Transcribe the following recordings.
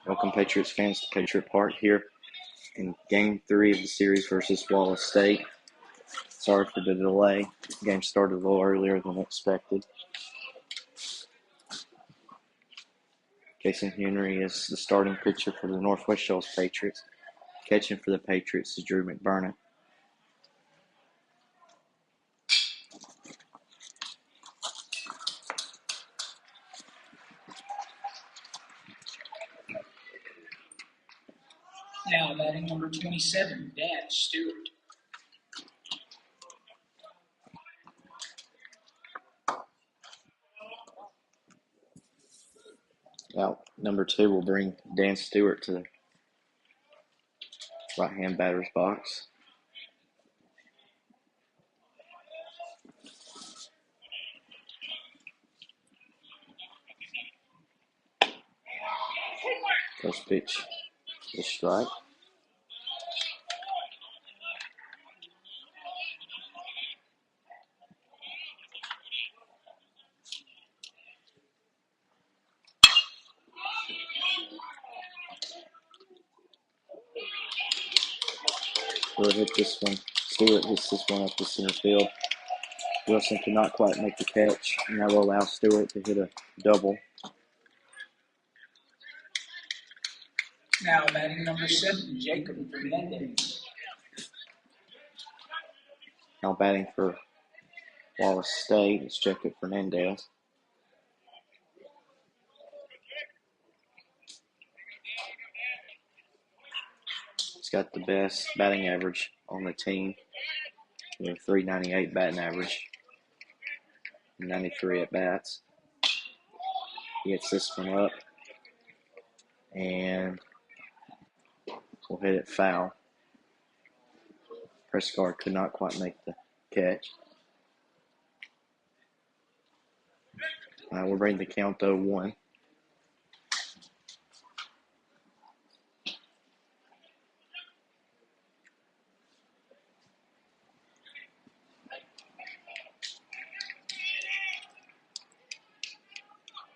Welcome, Patriots fans, to Patriot Park here in Game 3 of the series versus Wallace State. Sorry for the delay. The game started a little earlier than expected. Jason Henry is the starting pitcher for the Northwest-Shoals Patriots. Catching for the Patriots is Drew McBurnett. Now batting number 27, Dan Stewart. Out number 2 will bring Dan Stewart to the right-hand batter's box. First pitch is strike. Stewart hits this one up the center field. Wilson could not quite make the catch, and that will allow Stewart to hit a double. Now batting number 7, Jacob Fernandez. Now batting for Wallace State is Jacob Fernandez. He's got the best batting average on the team with a .398 batting average, 93 at bats. He hits this one up and will hit it foul. Prescott could not quite make the catch. We'll bring the count 0-1.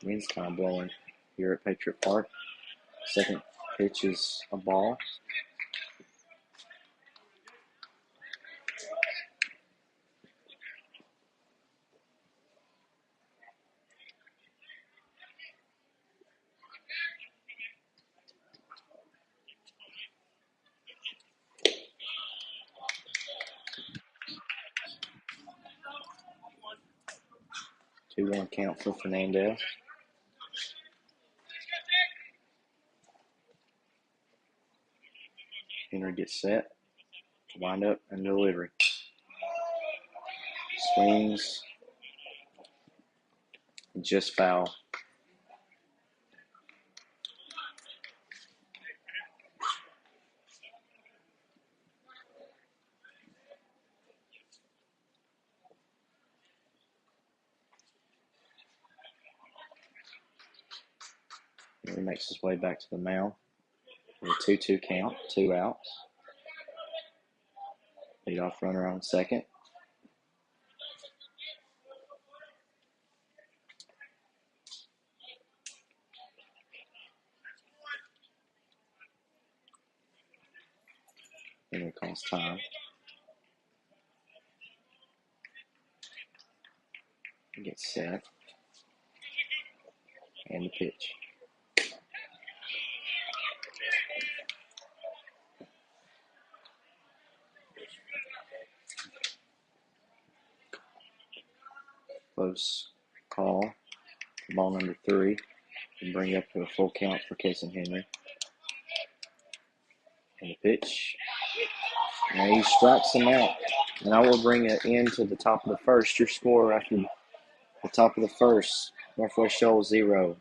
Wind's kind of blowing here at Patriot Park. Second pitch is a ball. Two-one count for Fernandez. Henry gets set. Wind up and delivery. Swings. Just foul. He makes his way back to the mound. With a 2-2 count, 2 outs. Leadoff runner on second. Henry calls time. He gets set. And the pitch. Close call. Ball number 3. And bring up to a full count for Jason Henry. And the pitch. And he strikes him out. And I will bring it into the top of the first. Your score after the top of the first. Northwest-Shoals 0,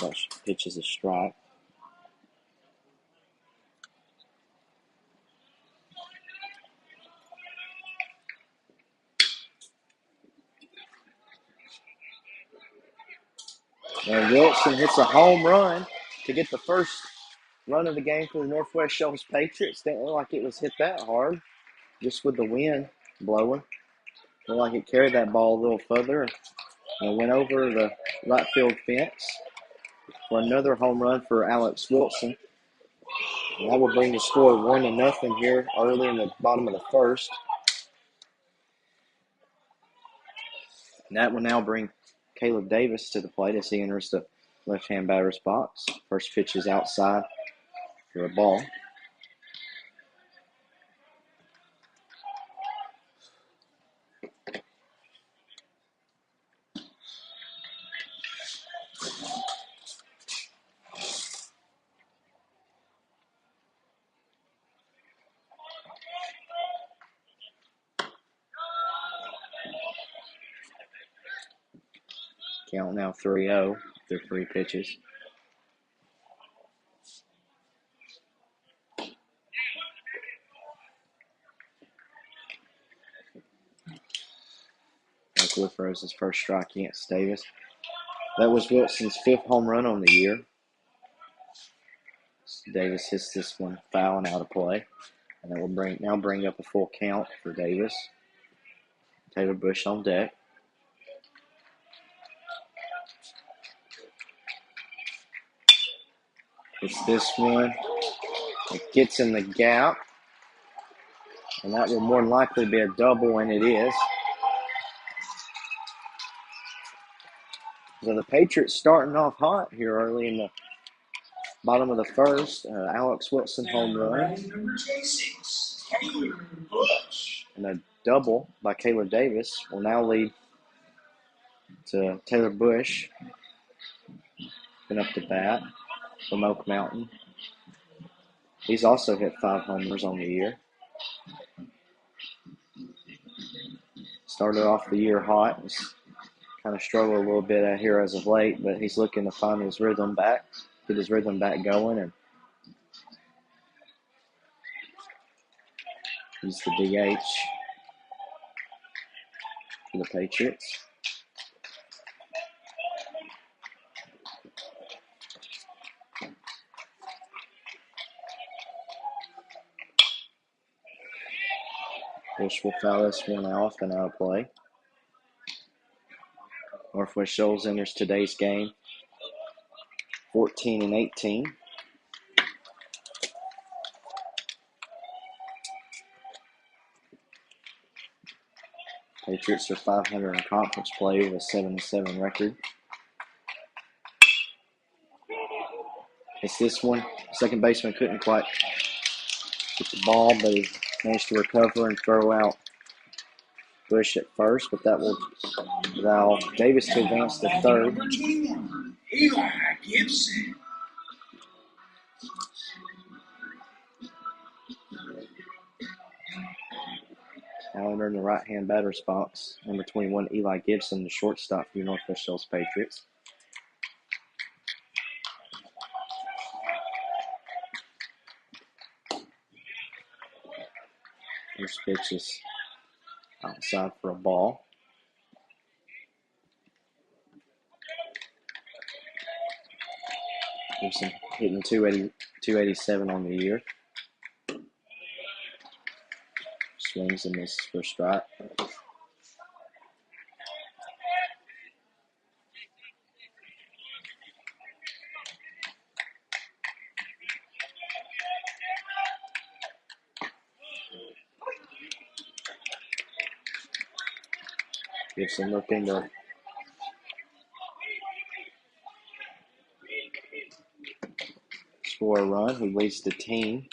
That pitch is a strike. And Wilson hits a home run to get the first run of the game for the Northwest-Shoals Patriots. Didn't look like it was hit that hard, just with the wind blowing. Looked like it carried that ball a little further and went over the right field fence for another home run for Alex Wilson. And that will bring the score 1-0 here early in the bottom of the first. And that will now bring Caleb Davis to the plate as he enters the left-hand batter's box. First pitch is outside for a ball. Count now 3-0 through 3 pitches. Michael throws his first strike against Davis. That was Wilson's 5th home run on the year. Davis hits this one foul and out of play. And that will bring up a full count for Davis. Taylor Bush on deck. It's this one. It gets in the gap. And that will more than likely be a double, and it is. So the Patriots starting off hot here early in the bottom of the first. Alex Wilson home run. Number 26, Taylor Bush. And a double by Caleb Davis will now lead to Taylor Bush. Been up to bat from Oak Mountain. He's also hit 5 homers on the year. Started off the year hot. He's kind of struggled a little bit out here as of late, but he's looking to find his rhythm back, get his rhythm back going, and he's the DH for the Patriots. Bush will foul this one off and out of play. Northwest-Shoals enters today's game 14-18. Patriots are 500 in conference play with a 7-7 record. It's this one. Second baseman couldn't quite get the ball, but he managed to recover and throw out Bush at first, but that will allow Davis to advance to third. Number 21, Eli Gibson. Now entering the right-hand batter's box, number 21, Eli Gibson, the shortstop for the Northwest-Shoals Patriots. First pitch is outside for a ball. Gibson hitting 287 on the year. Swings and misses for a strike. Gibson looking to score a run. He leads the team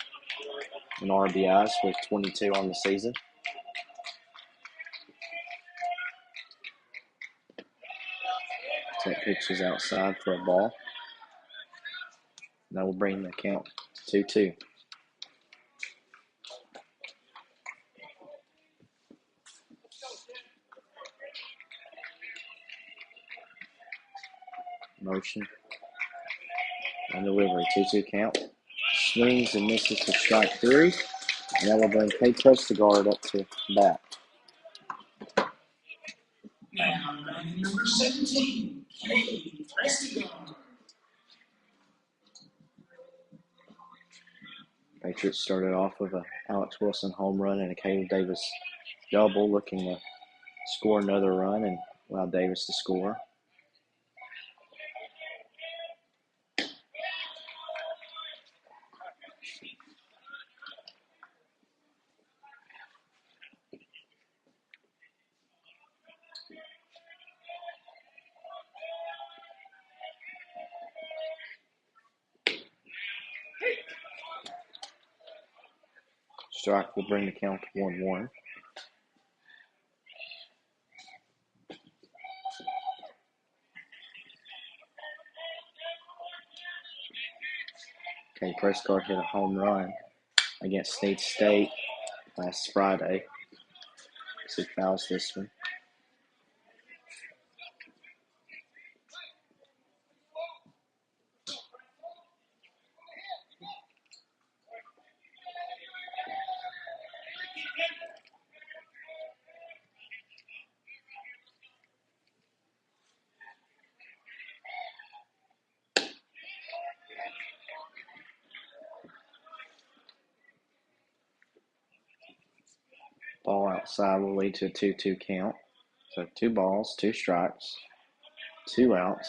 in RBIs with 22 on the season. That pitch is outside for a ball. That will bring the count to 2-2. Motion. And delivery, 2-2 count. Swings and misses for strike 3. And that will bring Kate Prestigard up to bat. Now, number 17, Kate Prestigard. Patriots started off with a Alex Wilson home run and a Caleb Davis double, looking to score another run and allow Davis to score. Strike will bring the count to 1-1. Kate Prescott hit a home run against State last Friday. So he fouls this one. Ball outside will lead to a 2-2 count. So 2 balls, 2 strikes, 2 outs.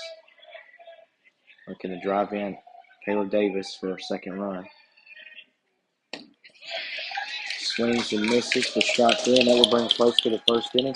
Looking to drive in Caleb Davis for a second run. Swings and misses for strike 3, and that will bring close to the first inning.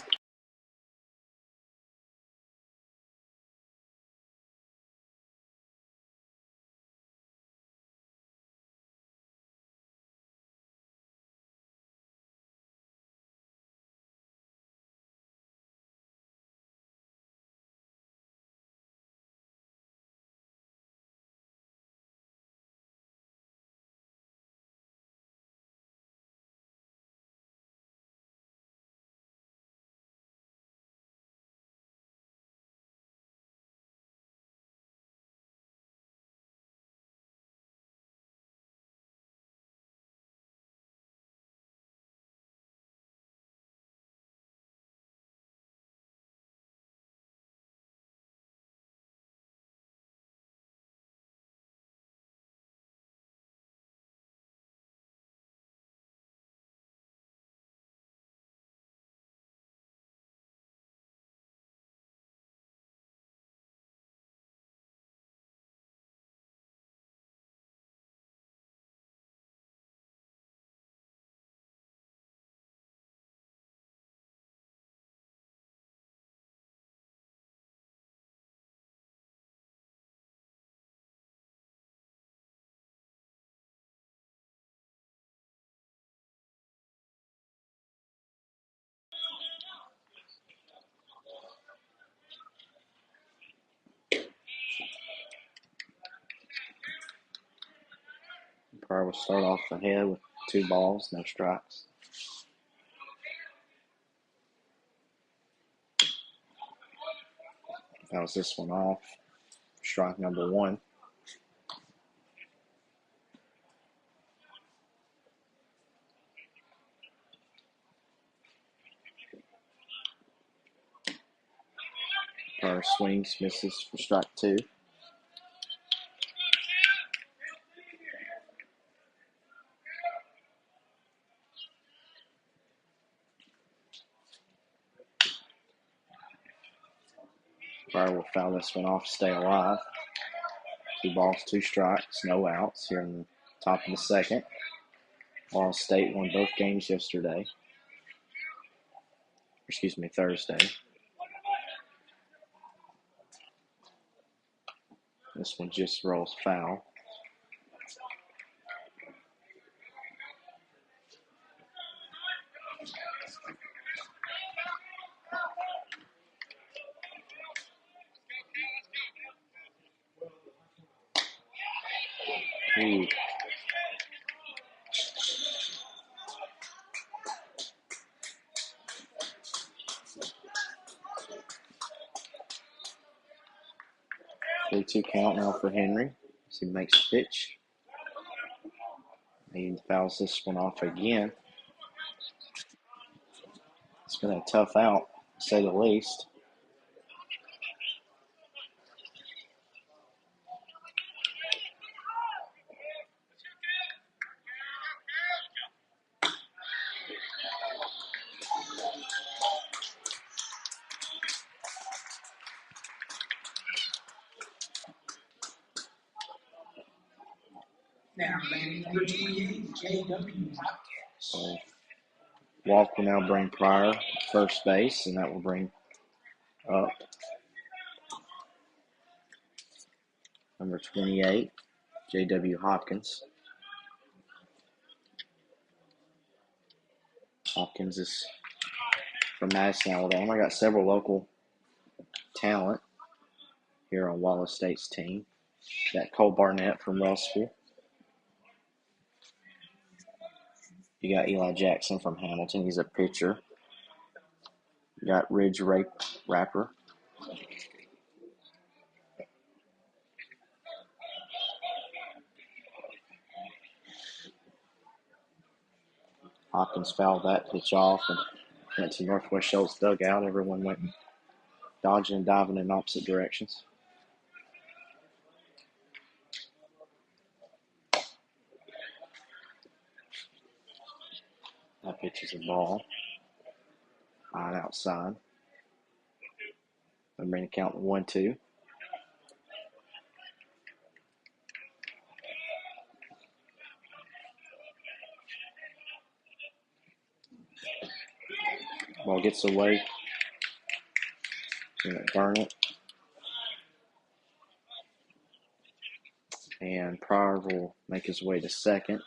Umpire will start off ahead with 2 balls, no strikes. Fouls this one off. Strike number 1. Umpire swings, misses for strike 2. Umpire will foul this one off, stay alive. 2 balls, 2 strikes, no outs here in the top of the second. Wallace State won both games yesterday. Thursday. This one just rolls foul. Ooh. Three-two count now for Henry. So he makes the pitch. He fouls this one off again. It's been a tough out, to say the least. Now, batting number 28, J.W. Hopkins. So walk will now bring Pryor first base, and that will bring up number 28, J.W. Hopkins. Hopkins is from Madison, Alabama. I got several local talent here on Wallace State's team. Got Cole Barnett from Russell. You got Eli Jackson from Hamilton. He's a pitcher. You got Ridge Rapper. Hopkins fouled that pitch off and went to Northwest-Shoals dugout. Everyone went dodging and diving in opposite directions. That pitch is a ball. High and outside. I'm bring the count to 1-2. Ball gets away. Gonna burn it. And Pryor will make his way to second.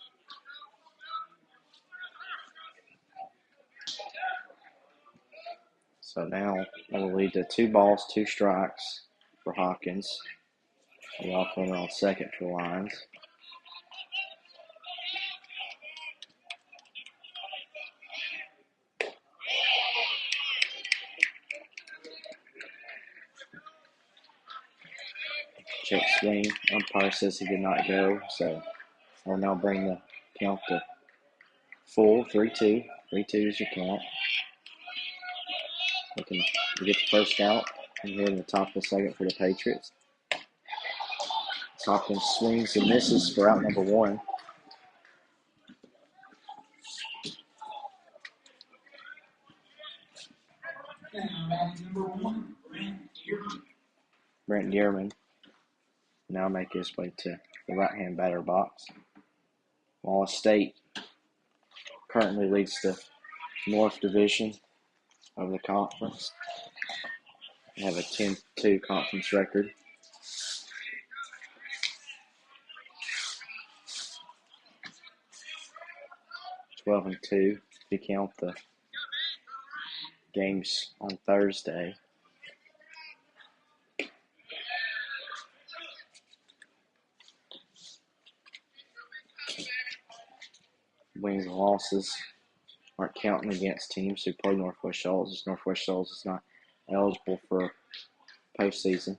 So now that will lead to 2 balls, 2 strikes for Hopkins. The off runner on second for Lions. Check swing. Umpire says he did not go, so I'll now bring the count to full 3-2. 3-2 is your count. We get the first out and here in the top of the second for the Patriots. Hopkins swings and misses for out number 1. Now, batting number 1, Brent Dearman now make his way to the right-hand batter box. Wallace State currently leads the North Division of the conference. They have a 10-2 conference record. (12-2) if you count the games on Thursday. Wins and losses aren't counting against teams who play Northwest-Shoals. Northwest-Shoals is not eligible for postseason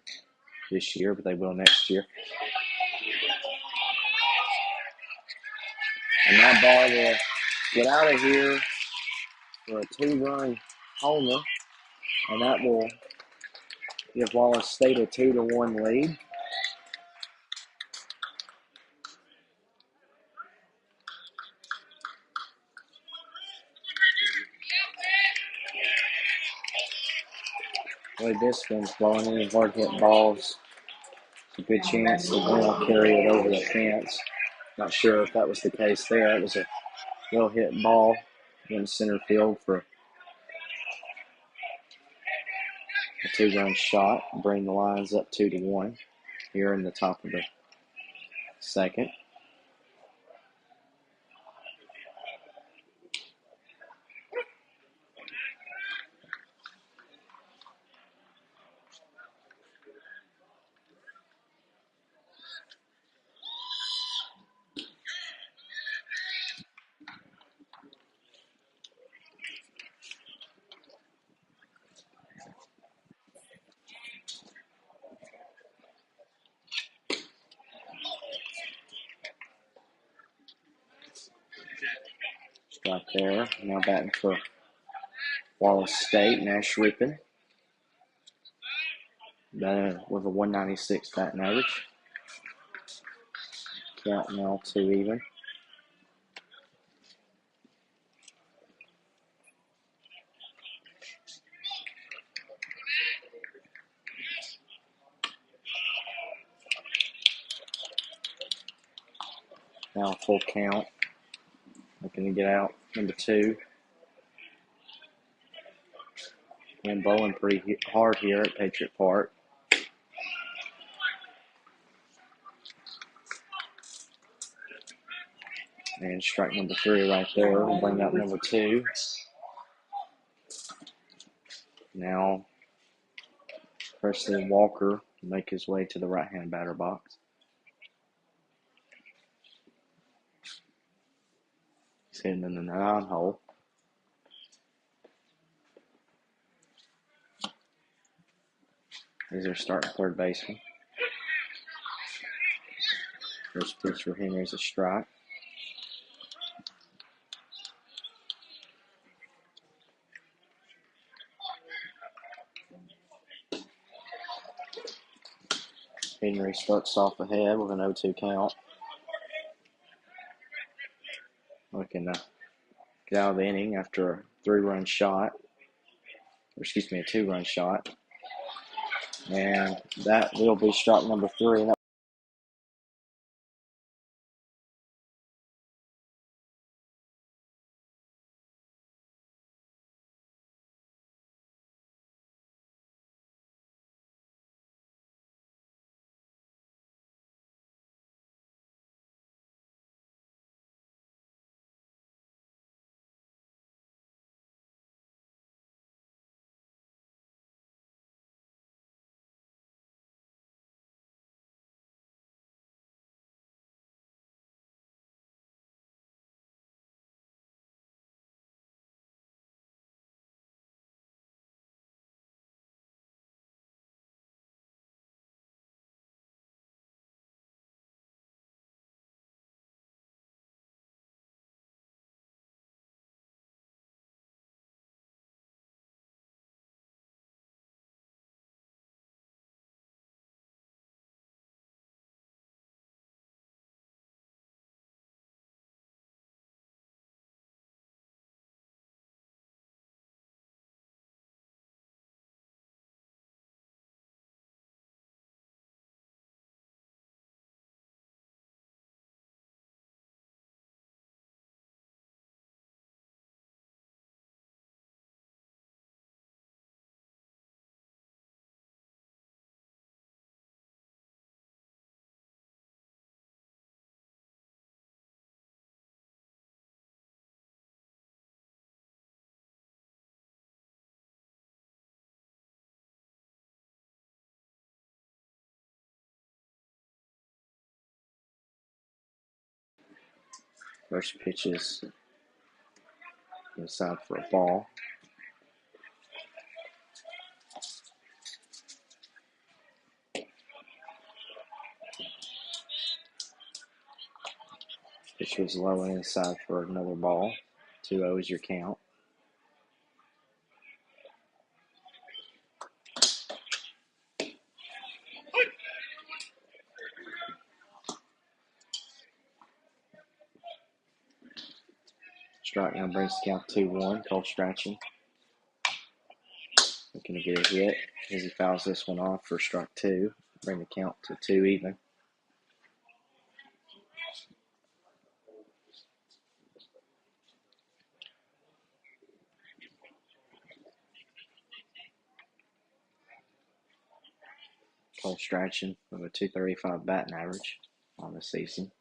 this year, but they will next year. And that ball will get out of here for a 2-run homer, and that will give Wallace State a 2-1 lead. The way this one's blowing in, hard hit balls. It's a good chance the wind will carry it over the fence. Not sure if that was the case there. It was a well hit ball in center field for a 2-run shot. Bring the Lions up 2-1 here in the top of the second. Strike there. Now batting for Wallace State, Nash Rippon. With a 196 batting average. Count now 2 even. Now full count. Looking to get out number 2. And bowling pretty hard here at Patriot Park. And strike number 3 right there. We'll bring up number 2. Now Presley Walker make his way to the right-hand batter box. He's hitting in the 9 hole. He's our starting third baseman. First pitch for Henry is a strike. Henry starts off ahead with an 0-2 count. Looking to get out of the inning after a 3-run shot. A 2-run shot. And that will be strike number 3. And first pitch is inside for a ball. Pitch was low and inside for another ball. 2-0 is your count. Strike now brings the count 2-1. Cole Strachan looking to get a hit as he fouls this one off for strike 2. Bring the count to 2 even. Cole Strachan with a 235 batting average on the season.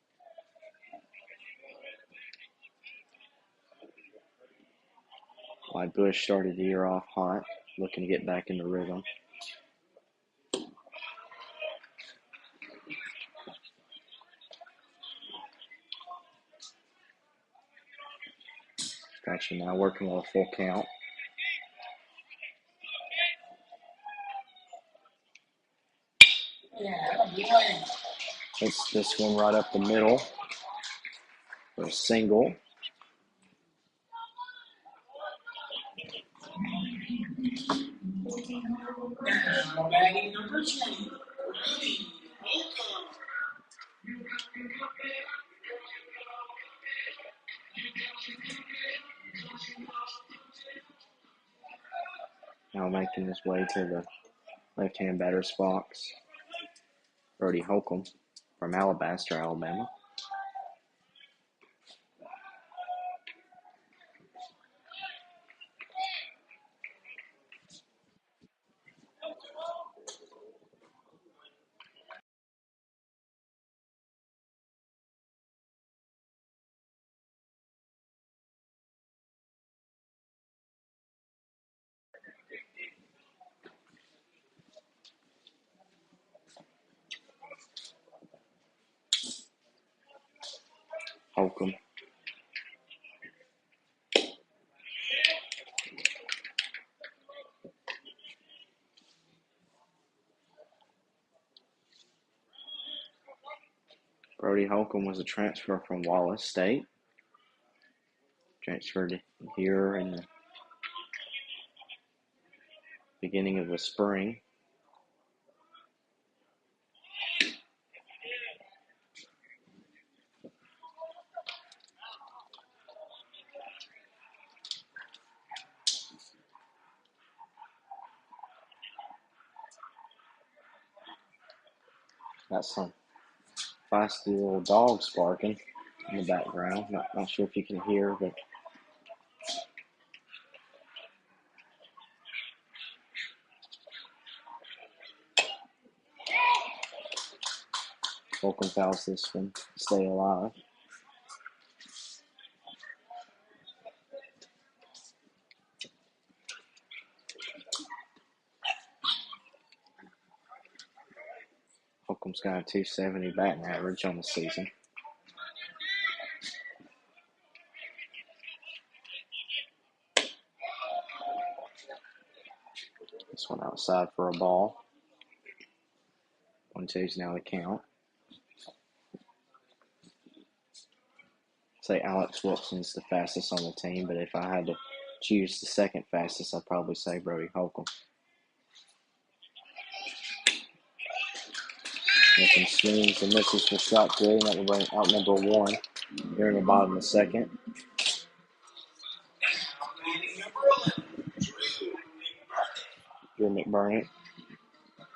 Clyde Bush started the year off hot, looking to get back into rhythm. Strachan now working with a full count. Hits this one right up the middle for a single. Now batting number 20, Brody Holcomb. Now making his way to the left-hand batter's box, Brody Holcomb from Alabaster, Alabama. Holcomb. Brody Holcomb was a transfer from Wallace State. Transferred here in the beginning of the spring. Got some feisty little dogs barking in the background. Not sure if you can hear, but Holcomb fouls this one to stay alive. Holcomb's got a 270 batting average on the season. This one outside for a ball. 1-2's now the count. Say Alex Wilson's the fastest on the team, but if I had to choose the second fastest, I'd probably say Brody Holcomb. Making swings and misses for shot good, and that will bring out number 1 here in the bottom of the second. Drew McBurnett,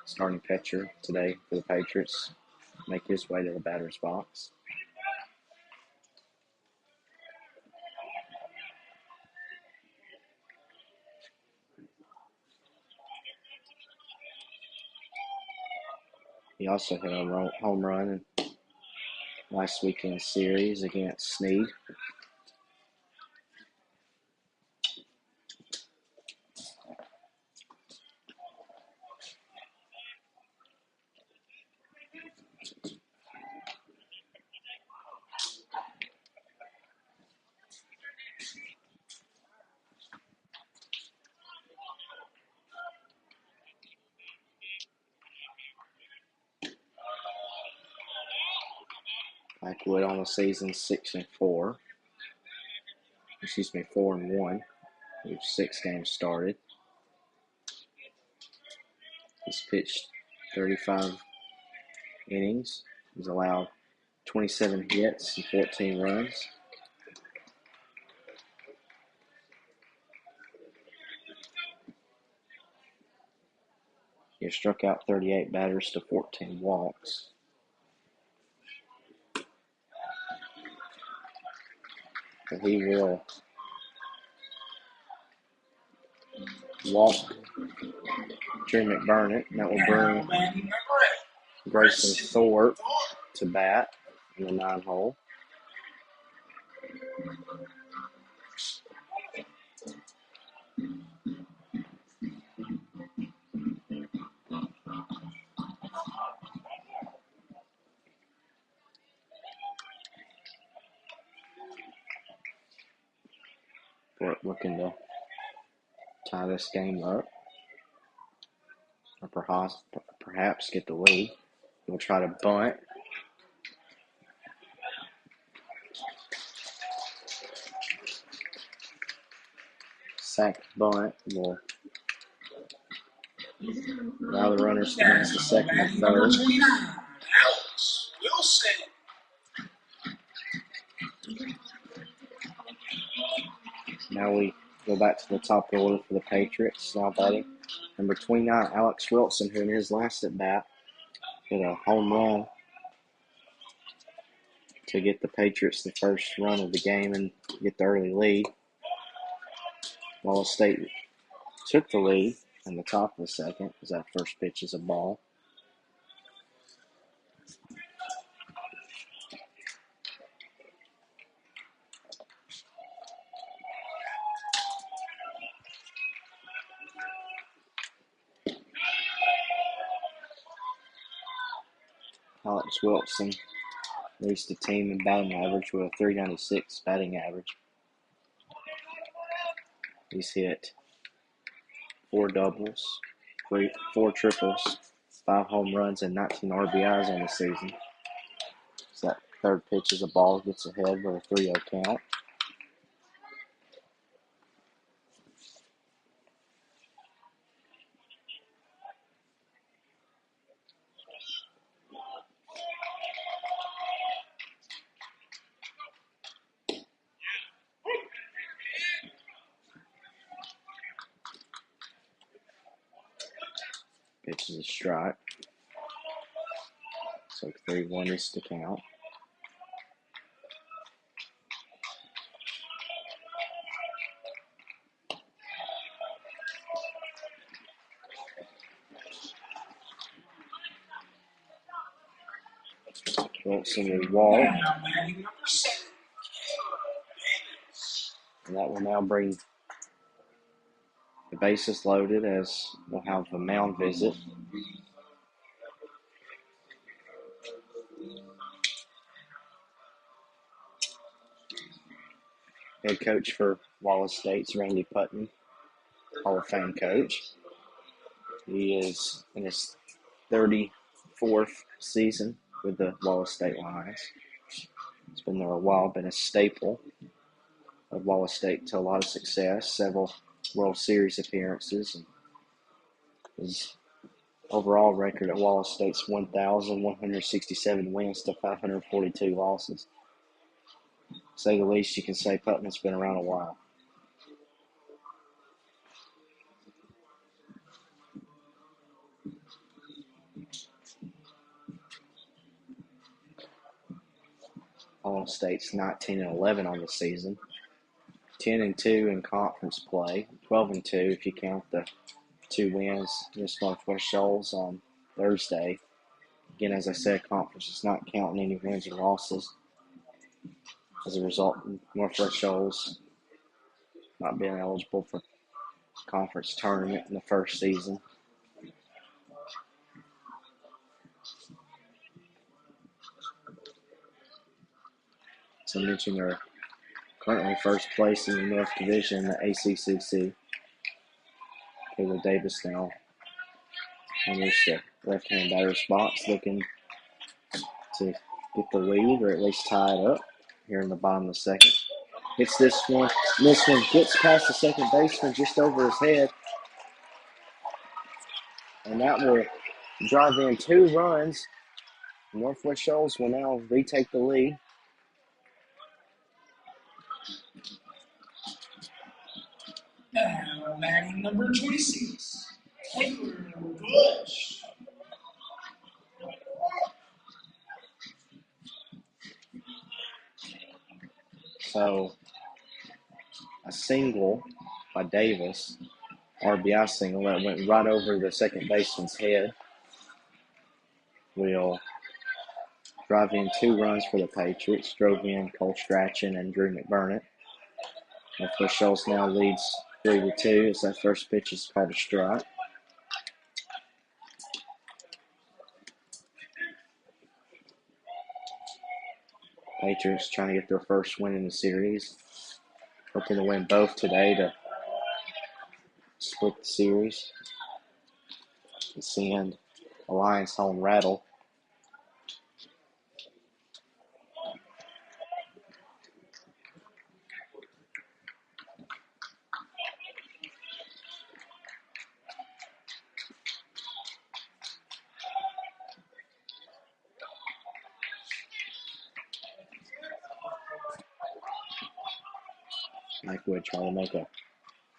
starting pitcher today for the Patriots, make his way to the batter's box. He also hit a home run in last weekend's series against Snead. Blackwood on the season 6-4. 4-1. With 6 games started. He's pitched 35 innings. He's allowed 27 hits and 14 runs. He has struck out 38 batters to 14 walks. But he will walk Drew McBurnett, and that will bring Grayson Thorpe to bat in the 9-hole. Thorpe looking to tie this game up, or perhaps get the lead. He'll try to bunt. Sack bunt will Now the runners commence the second and Number third. 29, Wallace St. Now we go back to the top of the order for the Patriots. Now batting number 29, Alex Wilson, who in his last at bat hit a home run to get the Patriots the first run of the game and get the early lead. Wallace State took the lead in the top of the second as that first pitch is a ball. Alex Wilson leads the team in batting average with a .396 batting average. He's hit 4 doubles, 4 triples, 5 home runs, and 19 RBIs on the season. So that third pitch is a ball, gets ahead with a 3-0 count. Pitch is a strike. So 3-1 is to count. Wilson will walk, and that will now bring the bases loaded as we'll have the mound visit. Head coach for Wallace State's Randy Putnam, Hall of Fame coach. He is in his 34th season with the Wallace State Lions. He's been there a while, been a staple of Wallace State to a lot of success, several World Series appearances. And his overall record at Wallace State's 1,167 wins to 542 losses. To say the least, you can say Putnam's been around a while. Wallace State's 19-11 on the season, 10-2 in conference play, 12-2 if you count the 2 wins against Northwest-Shoals on Thursday. Again, as I said, conference is not counting any wins or losses. As a result, Northwest-Shoals not being eligible for conference tournament in the first season. As I mentioned, they're currently first place in the North Division in the ACCC. Taylor Davis now enters the left-hand batter's box, looking to get the lead or at least tie it up here in the bottom of the second. Hits this one. And this one gets past the second baseman just over his head. And that will drive in 2 runs. Northwest-Shoals will now retake the lead. Now batting number 26, Taylor Bush. So a single by Davis, RBI single that went right over the second baseman's head, will drive in 2 runs for the Patriots. Drove in Cole Strachan and Drew McBurnett. Northwest-Shoals now leads 3-2 as that first pitch is called a strike. Patriots trying to get their first win in the series. Hoping to win both today to split the series and send Alliance home rattle. Lakewood tried to make a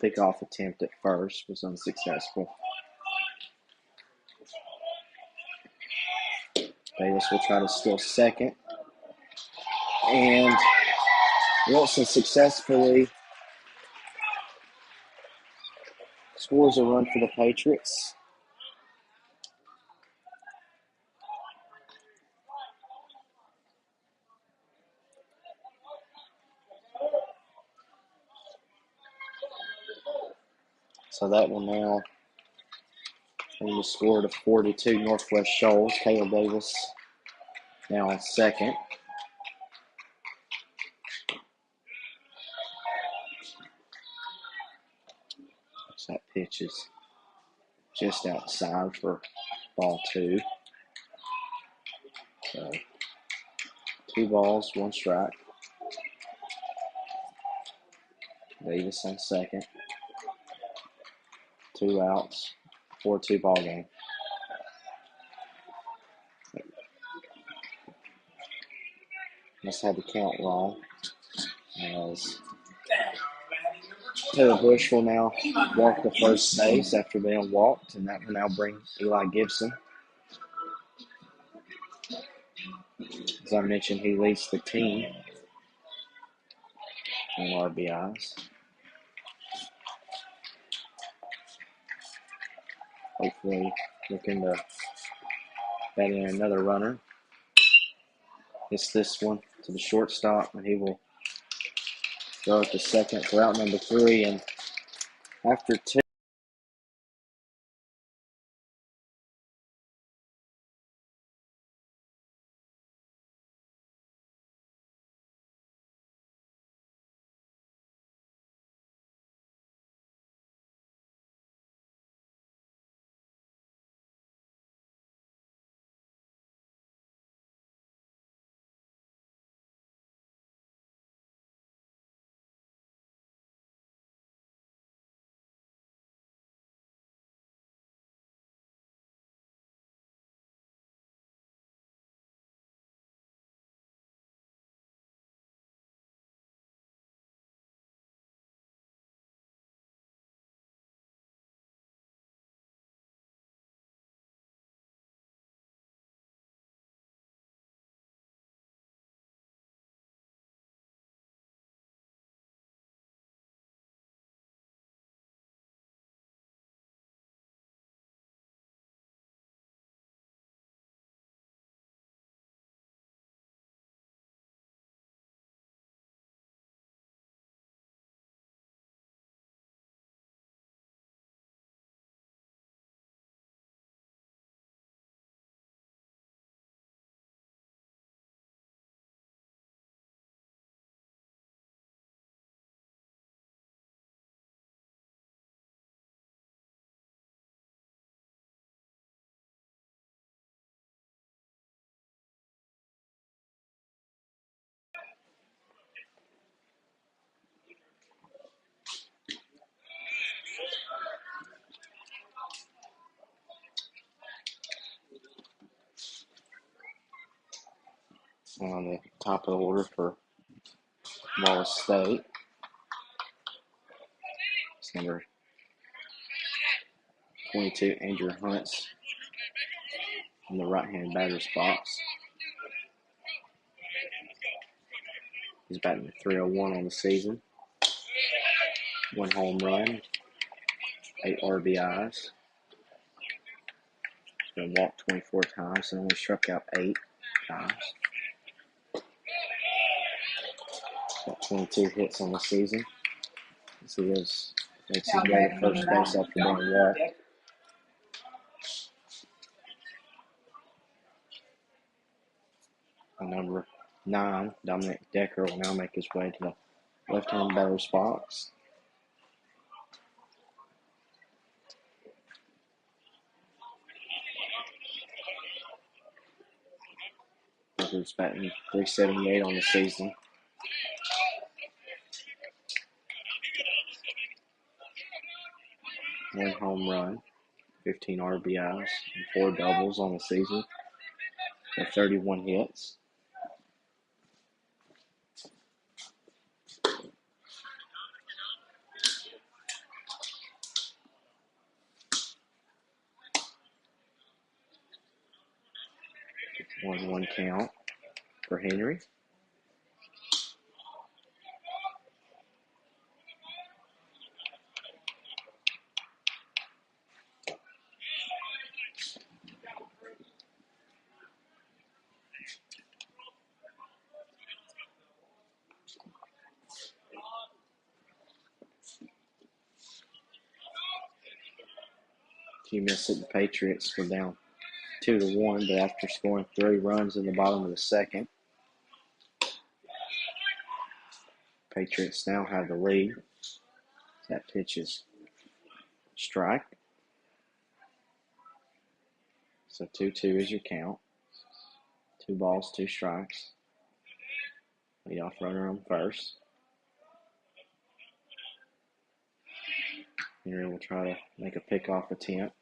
pickoff attempt at first, was unsuccessful. Davis will try to steal second. And Wilson successfully scores a run for the Patriots. So that will now bring the score to 4-2 Northwest-Shoals. Caleb Davis now on second. So that pitch is just outside for ball 2. So 2 balls, 1 strike. Davis on second. 2 outs, 4-2 ball game. Must have the count wrong, as Taylor Bush will now walk the first base after being walked, and that will now bring Eli Gibson. As I mentioned, he leads the team in RBIs. Hopefully looking to bat in another runner. Hits this one to the shortstop, and he will throw it to second for out number 3. And after 2, on the top of the order for Wallace State, it's number 22, Andrew Hunt's in the right-hand batter's box. He's batting at .301 on the season. 1 home run, 8 RBIs. He's been walked 24 times and only struck out 8 times. Got 22 hits on the season. So he makes his way to first base after being walked. Number 9, Dominic Decker, will now make his way to the left-hand batter's box. Decker's batting .378 on the season. One home run, 15 RBIs, and 4 doubles on the season. And 31 hits. 1-1 count for Henry. If you miss it, the Patriots were down 2-1, but after scoring 3 runs in the bottom of the second, Patriots now have the lead. That pitch is strike. So 2-2 is your count. 2 balls, 2 strikes. Leadoff runner on first. Henry will try to make a pickoff attempt,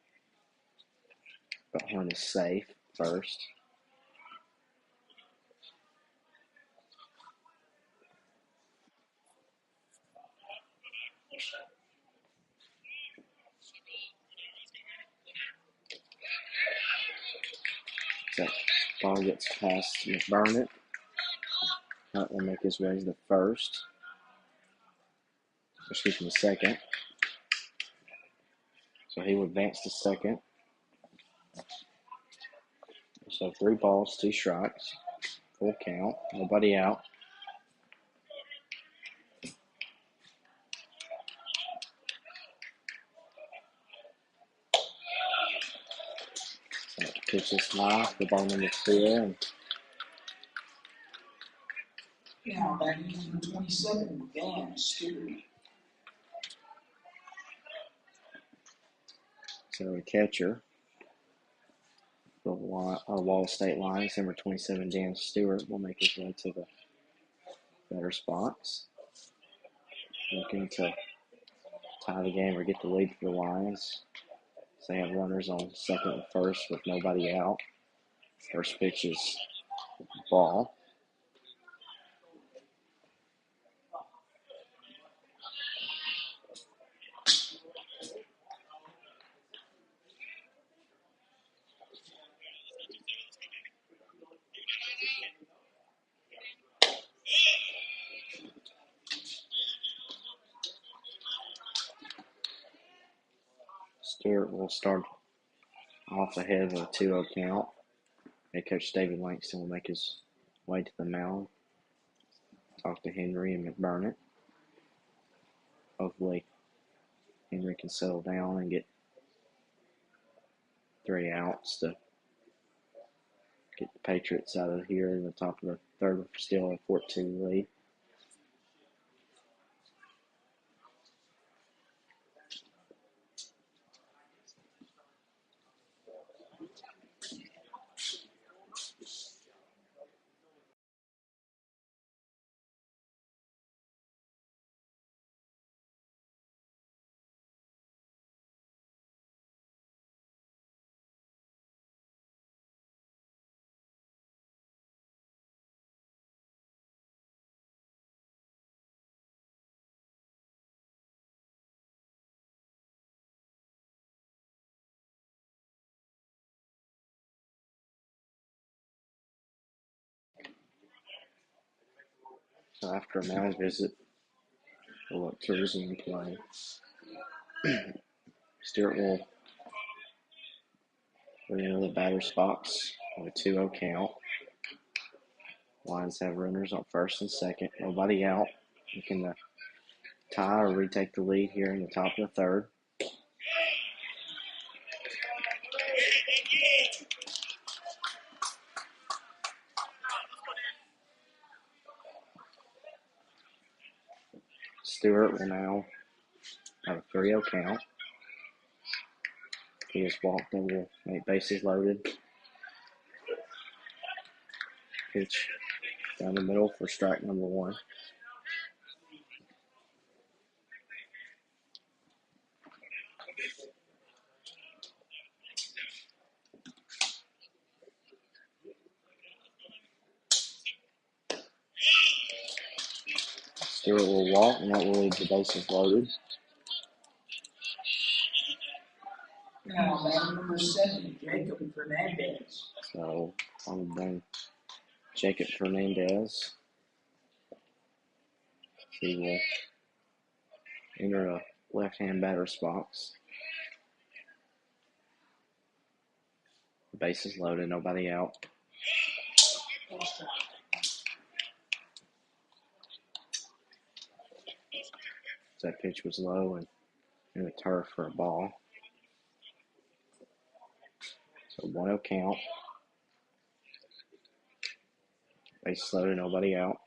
but Hunt is safe first. That ball gets past McBurnett. Hunt will make his way to the first. Excuse me, second. So he will advance to second. So 3 balls, 2 strikes. Full count. Nobody out. So pitch is high. The ball number 4. Now batting number 27, Dan Stewart. So the catcher for Wallace State Lions, number 27, Dan Stewart, will make his way to the better spots. Looking to tie the game or get the lead for the Lions. So they have runners on second and first with nobody out. First pitch is ball. Stewart will start off ahead with a 2-0 count. Head coach David Langston will make his way to the mound. Talk to Henry and McBurnett. Hopefully Henry can settle down and get 3 outs to get the Patriots out of here in the top of the third, still a 4-2 lead. So after a mound visit, we'll look to resume play. Stewart will bring into the batter's box with a 2-0 count. Lions have runners on first and second. Nobody out. You can tie or retake the lead here in the top of the third. Stewart will now have a 3-0 count. He has walked and will make bases loaded. Pitch down the middle for strike number 1. Stewart will walk, and that will leave the bases loaded. Now batting number 7, Jacob Fernandez. So on then Jacob Fernandez. He will enter a left-hand batter's box. Bases loaded, nobody out. That pitch was low and in the turf for a ball. So 1-0 count. Bases loaded, nobody out.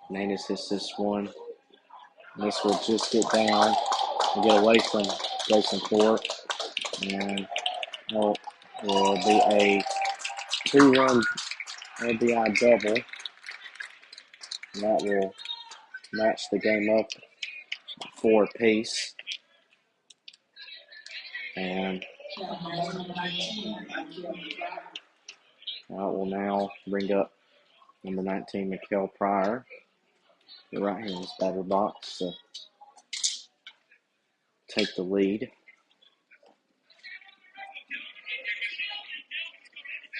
Hernandez hits this one. This will just get down and get away from Jason Fort. And will be a 2-run RBI double. And that will match the game up 4 apiece. And that will now bring up number 19, Mikael Pryor, the right-handed batter box, to take the lead.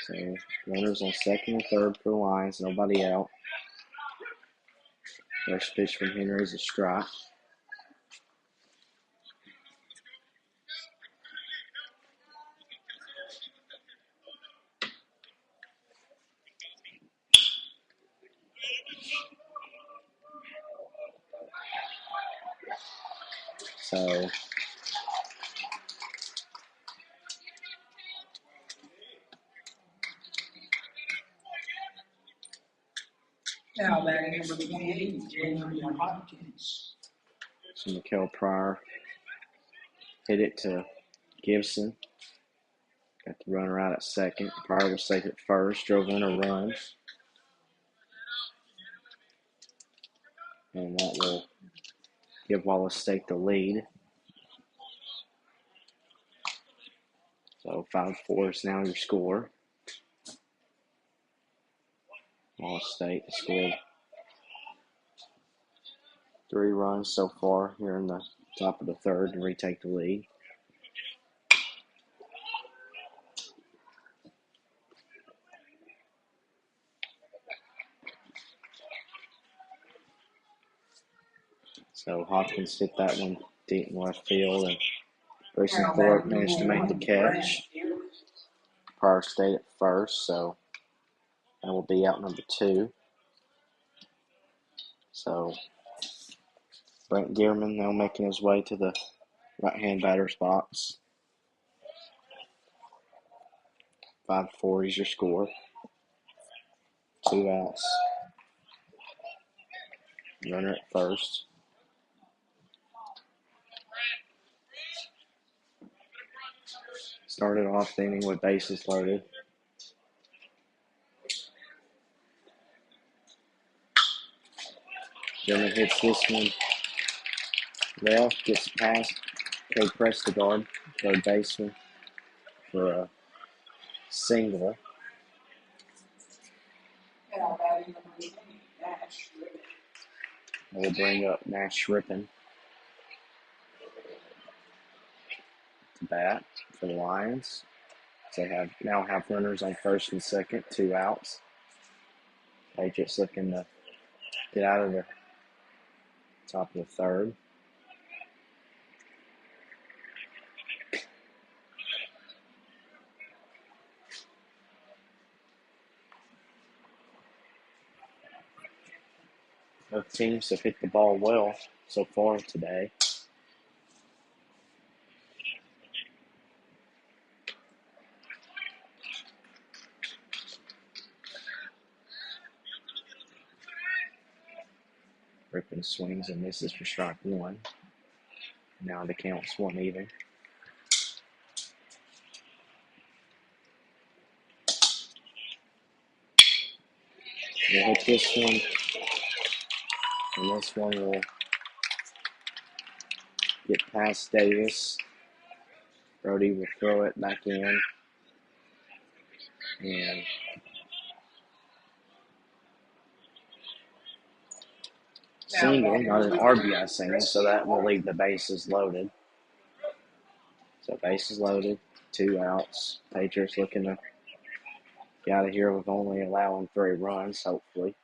So runners on second and third for the Lions, nobody out. First pitch from Henry is a strike. So now batting number 28, Jeremy Hopkins. So Mikael Pryor hit it to Gibson. Got the runner out at second. Pryor was safe at first. Drove in a run. And that will give Wallace St the lead. So 5-4 is now your score. Wallace St has scored 3 runs so far here in the top of the third to retake the lead. So Hopkins hit that one deep in left field, and Grayson Thorpe managed to make the catch. Pryor stayed at first, so that will be out number 2. So Brent Gearman now making his way to the right-hand batter's box. 5-4 is your score. 2 outs. Runner at first. Started off the inning with bases loaded. Gearman hits this one left, gets past Cade Prestegard, third baseman, for a single. Now batting number 20, Nash Ribbon. We'll bring up Nash Rippon to bat for the Lions. They now have runners on first and second, 2 outs. Patriots looking to get out of the top of the third. Both teams have hit the ball well so far today. Rippon swings and misses for strike 1. Now the count's 1 even. We'll hit this one. And this one will get past Davis. Brody will throw it back in. And single, not an RBI single, so that will leave the bases loaded. So bases loaded, 2 outs. Patriots looking to get out of here with only allowing 3 runs, hopefully.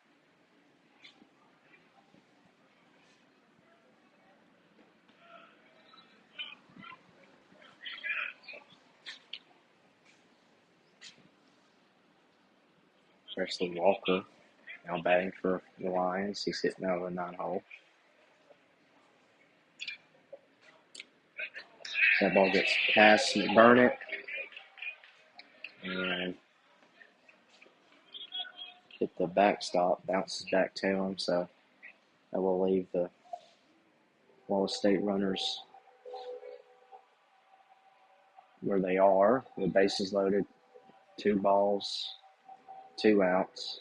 Especially Walker, now batting for the Lions. He's hitting out of the 9-hole. That ball gets past McBurnett and hit the backstop, bounces back to him, so that will leave the Wallace State runners where they are. The bases loaded, 2 balls, 2 outs.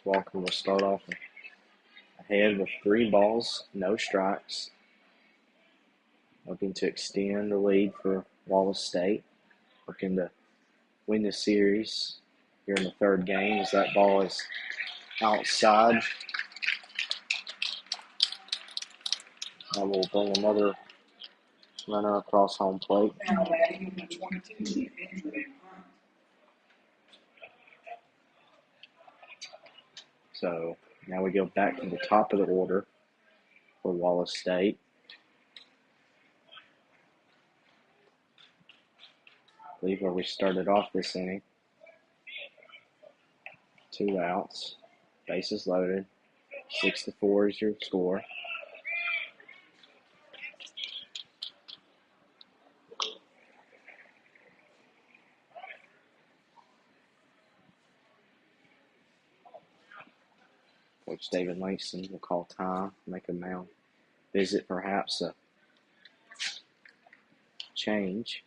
Walker will start off ahead with 3 balls, no strikes, looking to extend the lead for Wallace State, looking to win the series here in the 3rd game as that ball is outside. That will bring another runner across home plate. Now batting number 22, Andrew Hunt. So now we go back to the top of the order for Wallace State. I believe where we started off this inning. 2 outs, bases loaded, 6-4 is your score. Coach David Langston will call time, make a mound visit, perhaps a change.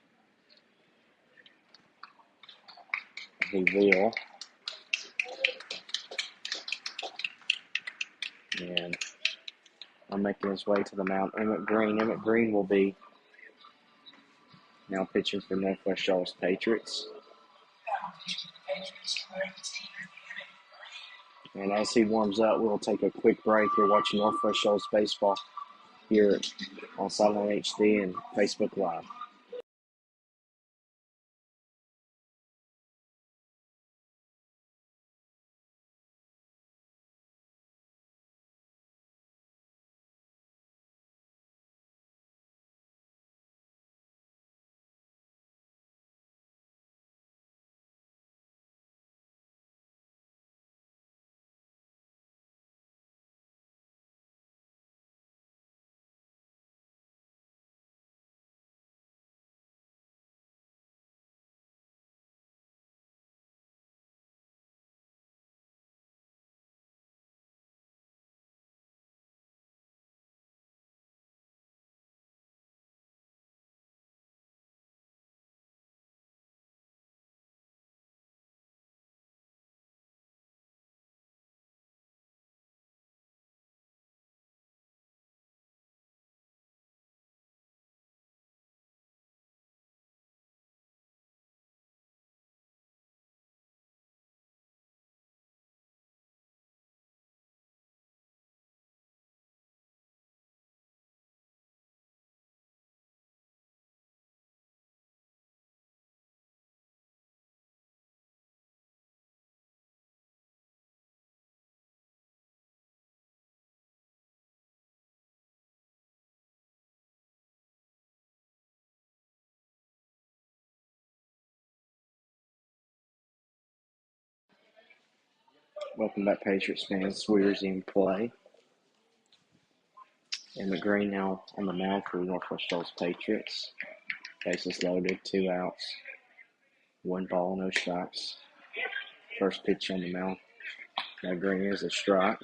He will. And I'm making his way to the mound. Emmett Green. Emmett Green will be now pitching for Northwest-Shoals Patriots. And as he warms up, we'll take a quick break. You're watching Northwest-Shoals baseball here on Silent HD and Facebook Live. Welcome back, Patriots fans. Weir's in play. Emmett Green now on the mound for the Northwest-Shoals Patriots. Bases loaded, 2 outs, 1 ball, no strikes. First pitch on the mound. Now Green is a strike.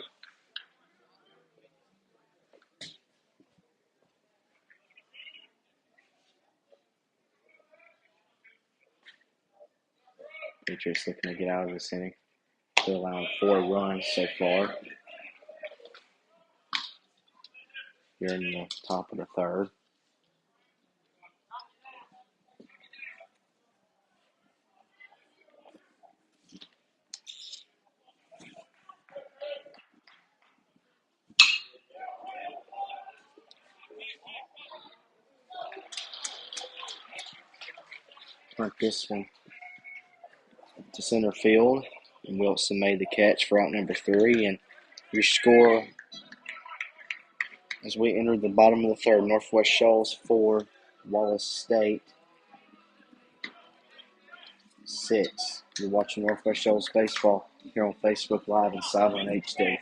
Patriots looking to get out of this inning. Still allowing 4 runs so far. Here in the top of the 3rd. Punt this one to center field. And Wilson made the catch for out number 3. And your score as we enter the bottom of the third, Northwest-Shoals 4, Wallace State 6. You're watching Northwest-Shoals baseball here on Facebook Live and Silent HD.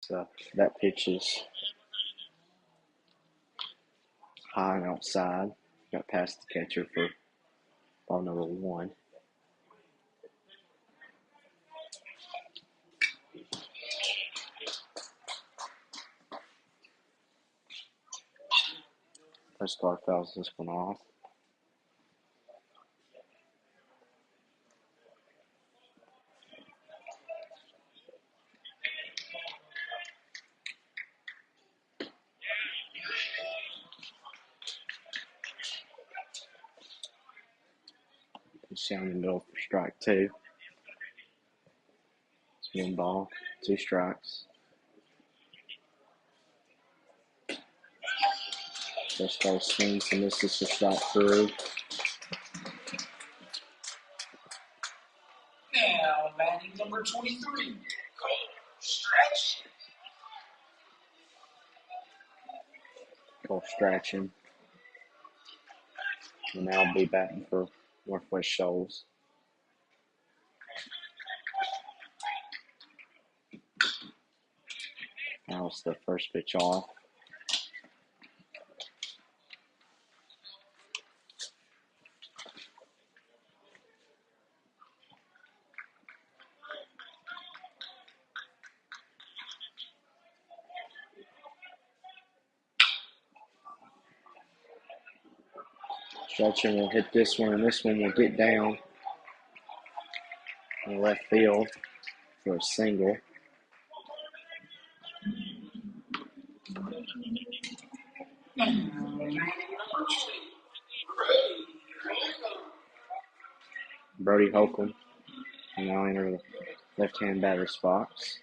So that pitch is high and outside. Got past the catcher for ball number 1. First guard fouls this one off. Pitch down the middle for strike 2. Spin ball, 2 strikes. First ball swings and misses for strike 3. Now, batting number 23, Stretch. Cole Strachan will now be batting for Northwest-Shoals. Fouls the first pitch off. Strachan will hit this one, and this one will get down in left field for a single. Brody Holcomb will now enter the left-hand batter's box.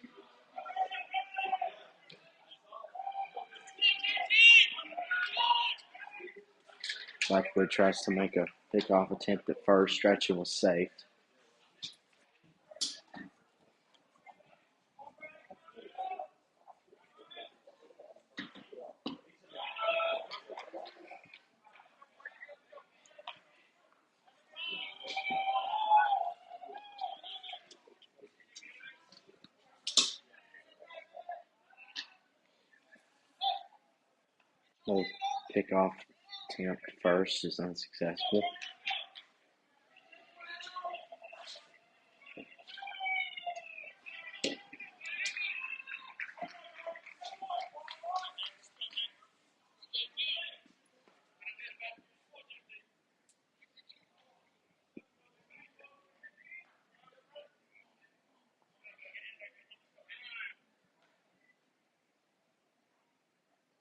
Blackwood tries to make a pickoff attempt at first. Strachan was safe. Little pickoff attempt at first is unsuccessful.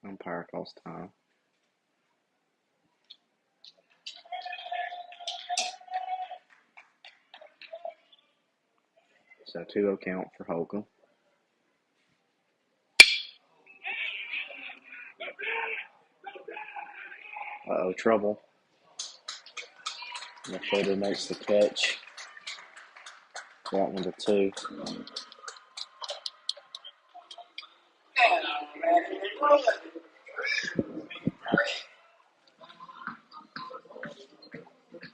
Umpire calls time. So 2-0 count for Holcomb. Uh-oh, trouble. The fielder makes the catch. That one to 2.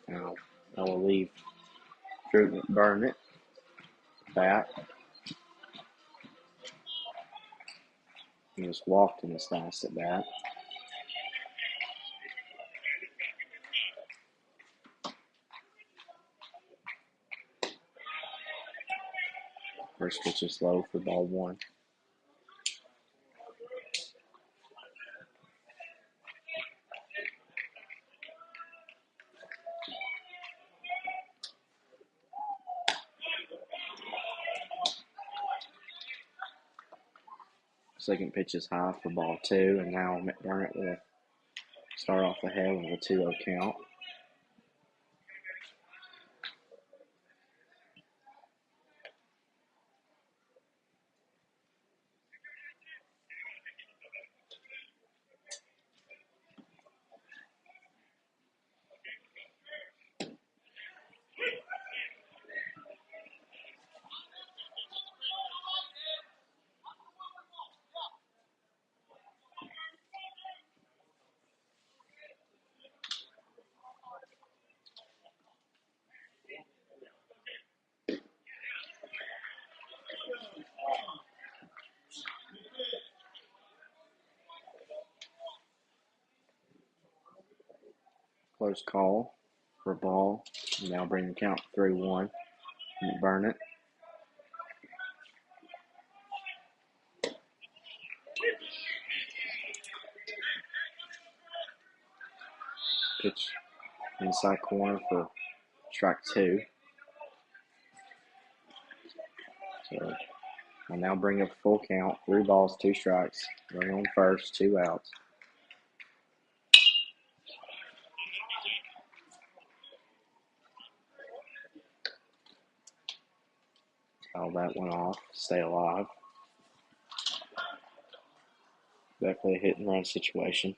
Now I will leave Drew McBurnett back. He just walked in his last at bat. First pitch is low for ball 1. Second pitch is high for ball 2, and now McBurnett will start off ahead with a 2-0 count. Close call for ball. Now bring the count 3-1. McBurnett. Pitch inside corner for strike 2. So I'll now bring up full count. 3 balls, 2 strikes. Runner on first, 2 outs. Foul that one off. Stay alive. Definitely a hit and run situation.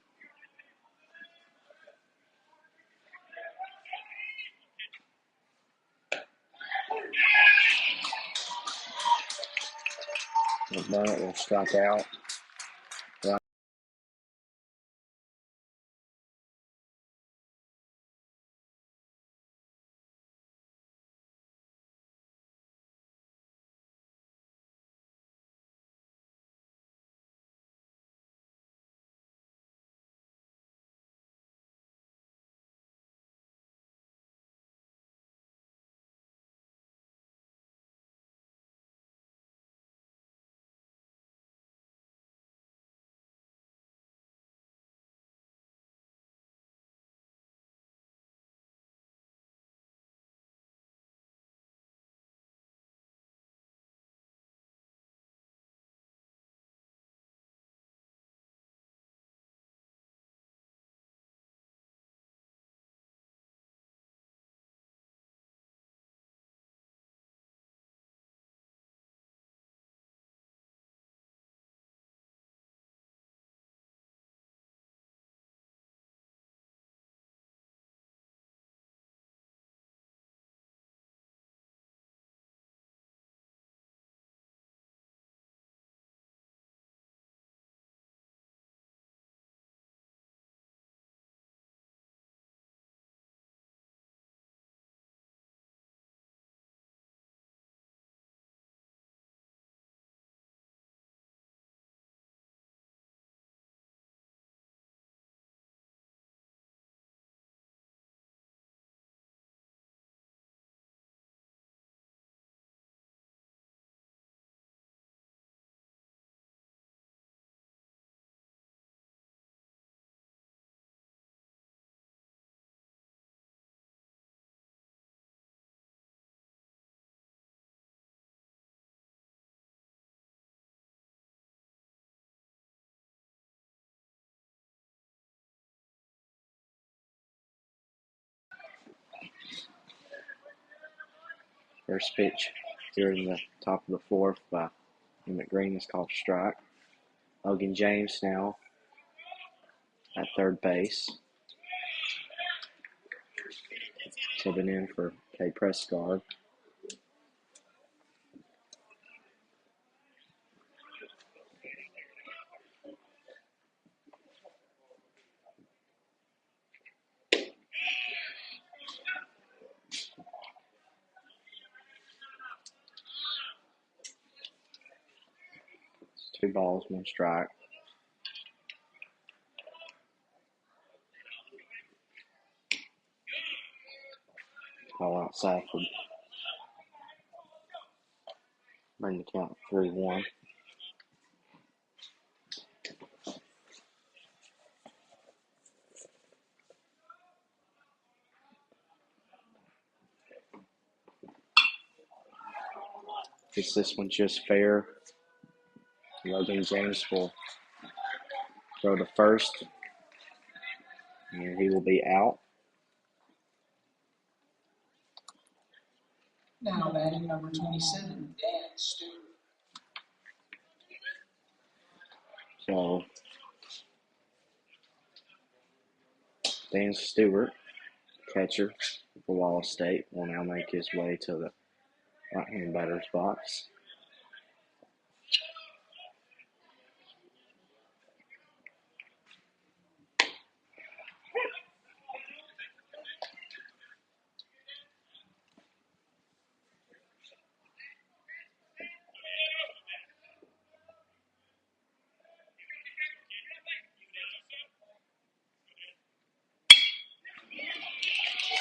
McBurnett will strike out. First pitch here in the top of the fourth by Emmett Green is called a strike. Logan James now at third base. Subbing in for Kay Prescott. It's 2 balls, 1 strike. Ball outside for bring the count 3-1. Guess this one just fair. Logan James will throw to first, and he will be out. Now batting number 27, Dan Stewart. So Dan Stewart, catcher for Wallace State, will now make his way to the right-hand batter's box.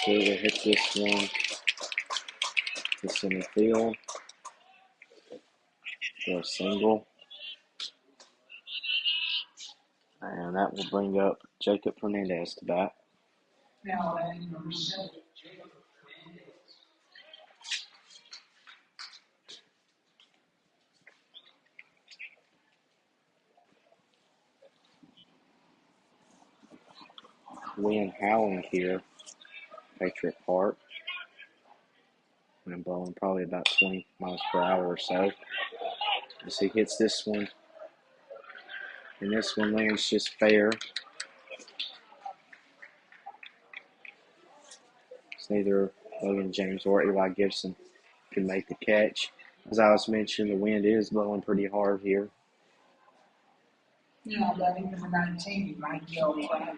Silver hits this one to center field for a single. And that will bring up Jacob Hernandez to bat. Now batting number 7, Jacob Hernandez. Wind howling here, Patriot Park. Wind blowing probably about 20 miles per hour or so. As he hits this one, and this one lands just fair. It's neither Logan James or Eli Gibson can make the catch. As I was mentioning, the wind is blowing pretty hard here. Now batting number 19, Michael Pratt.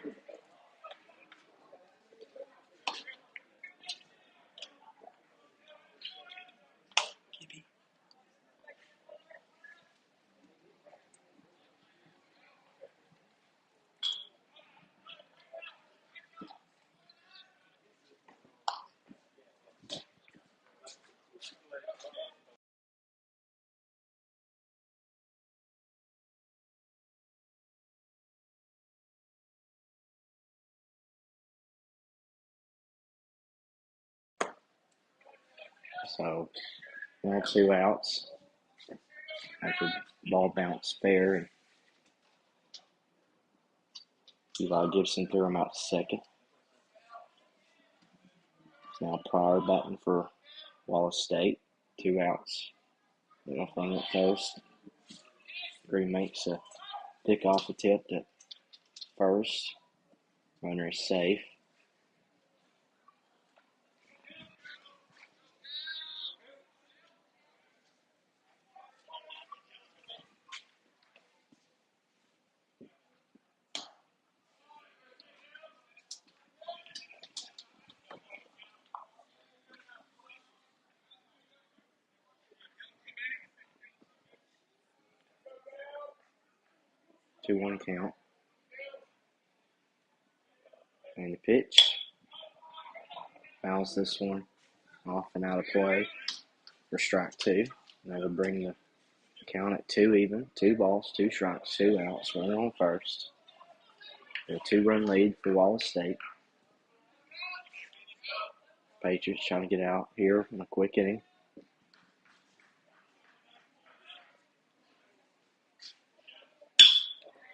So now 2 outs after ball bounced fair, and Eli Gibson threw him out to second. Now Pryor batting for Wallace State. 2 outs. Nothing at first. Green makes a pick off attempt at first. Runner is safe. Two one count. And the pitch. Fouls this one off and out of play for strike 2. And that would bring the count at 2 even. 2 balls, 2 strikes, 2 outs. Runner on first. A 2-run lead for Wallace State. Patriots trying to get out here in a quick inning.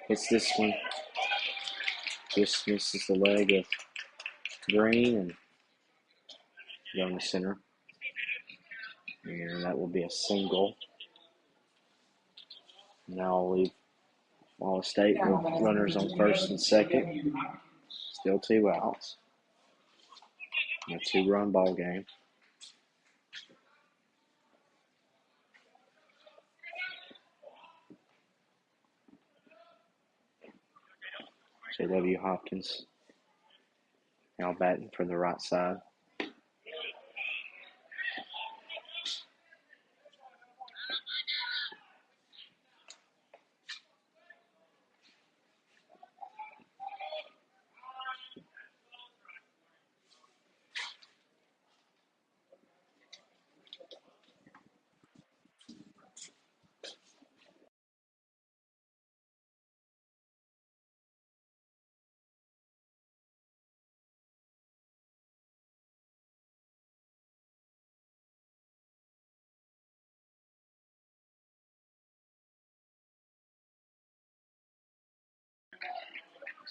Hits this one. Just misses the leg of Green and going to center. And that will be a single. Now I'll leave Wallace State with runners on first and second. Still 2 outs. A 2-run ball game. J.W. Hopkins now batting from the right side.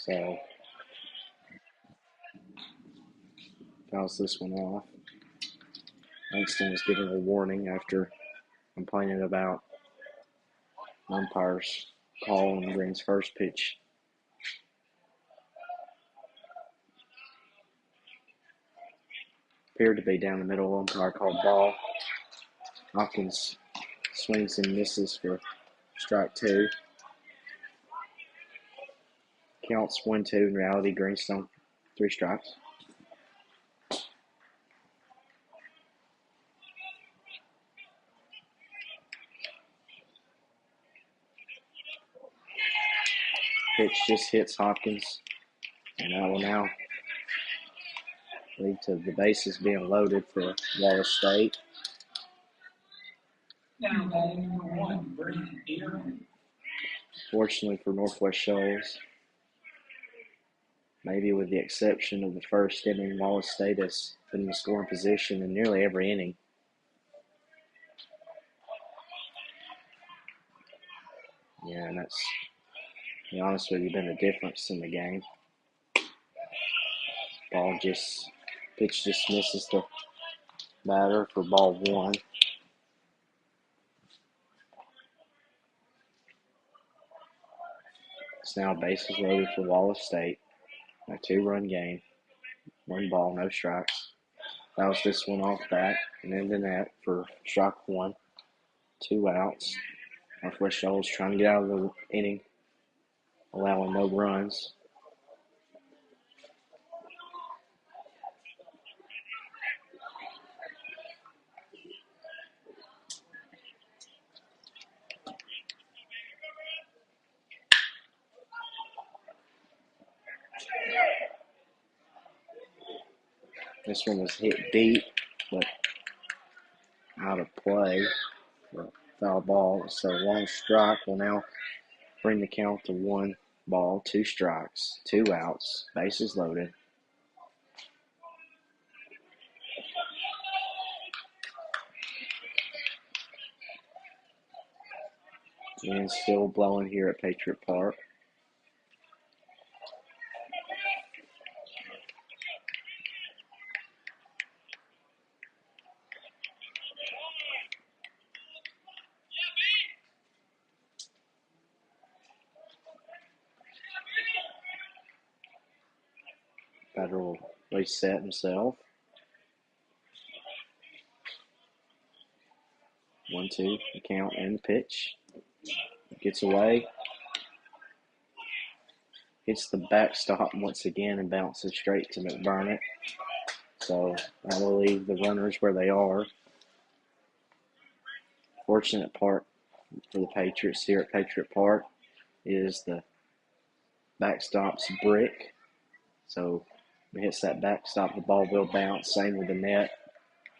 So fouls this one off. Langston was given a warning after complaining about umpire's call on Green's first pitch. Appeared to be down the middle. Umpire called ball. Hopkins swings and misses for strike 2. Counts 1-2. In reality, Greenstone 3 strikes. Pitch just hits Hopkins, and that will now lead to the bases being loaded for Wallace State. Now batting number 1, Brandon Aaron. Fortunately for Northwest-Shoals, maybe with the exception of the first inning, Wallace State has been in the scoring position in nearly every inning. Yeah, and that's, to be honest with you, been the difference in the game. Pitch just misses the batter for ball 1. It's now bases loaded for Wallace State. A 2-run game. 1 ball, no strikes. Fouls this one off bat and in the net for strike 1. 2 outs. Northwest-Shoals trying to get out of the inning, allowing no runs. This one was hit deep, but out of play for a foul ball. So long strike will now bring the count to 1 ball, 2 strikes, 2 outs, bases loaded. Wind still blowing here at Patriot Park. Batter will reset himself. 1-2, the count and the pitch. Gets away. Hits the backstop once again and bounces straight to McBurnett. So that will leave the runners where they are. Fortunate part for the Patriots here at Patriot Park is the backstop's brick. So when it hits that backstop, the ball will bounce. Same with the net.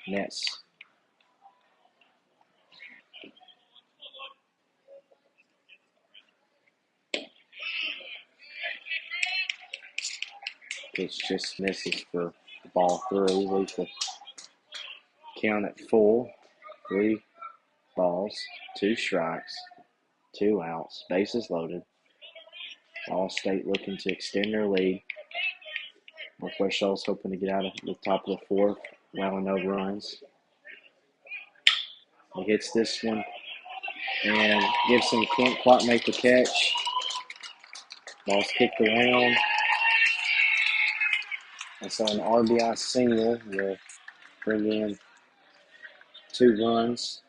Net's pitch just misses for the ball 3. Leaves the count at full. 3 balls, 2 strikes, 2 outs, bases loaded. All State looking to extend their lead. Northwest-Shoals hoping to get out of the top of the 4th, allowing no runs. He hits this one, and Gibson can't quite make the catch. Ball's kicked around. And so an RBI single will bring in 2 runs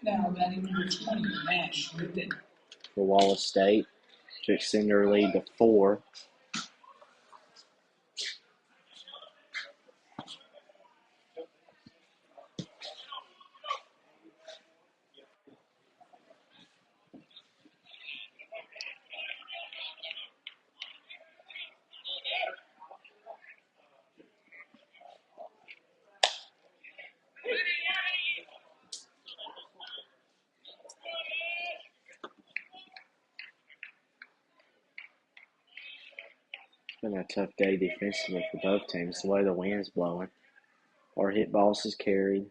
Now batting number 20, Nash Rippon. for Wallace State to extend their lead to 4. It's been a tough day defensively for both teams. The way the wind's blowing. Our hit balls is carried.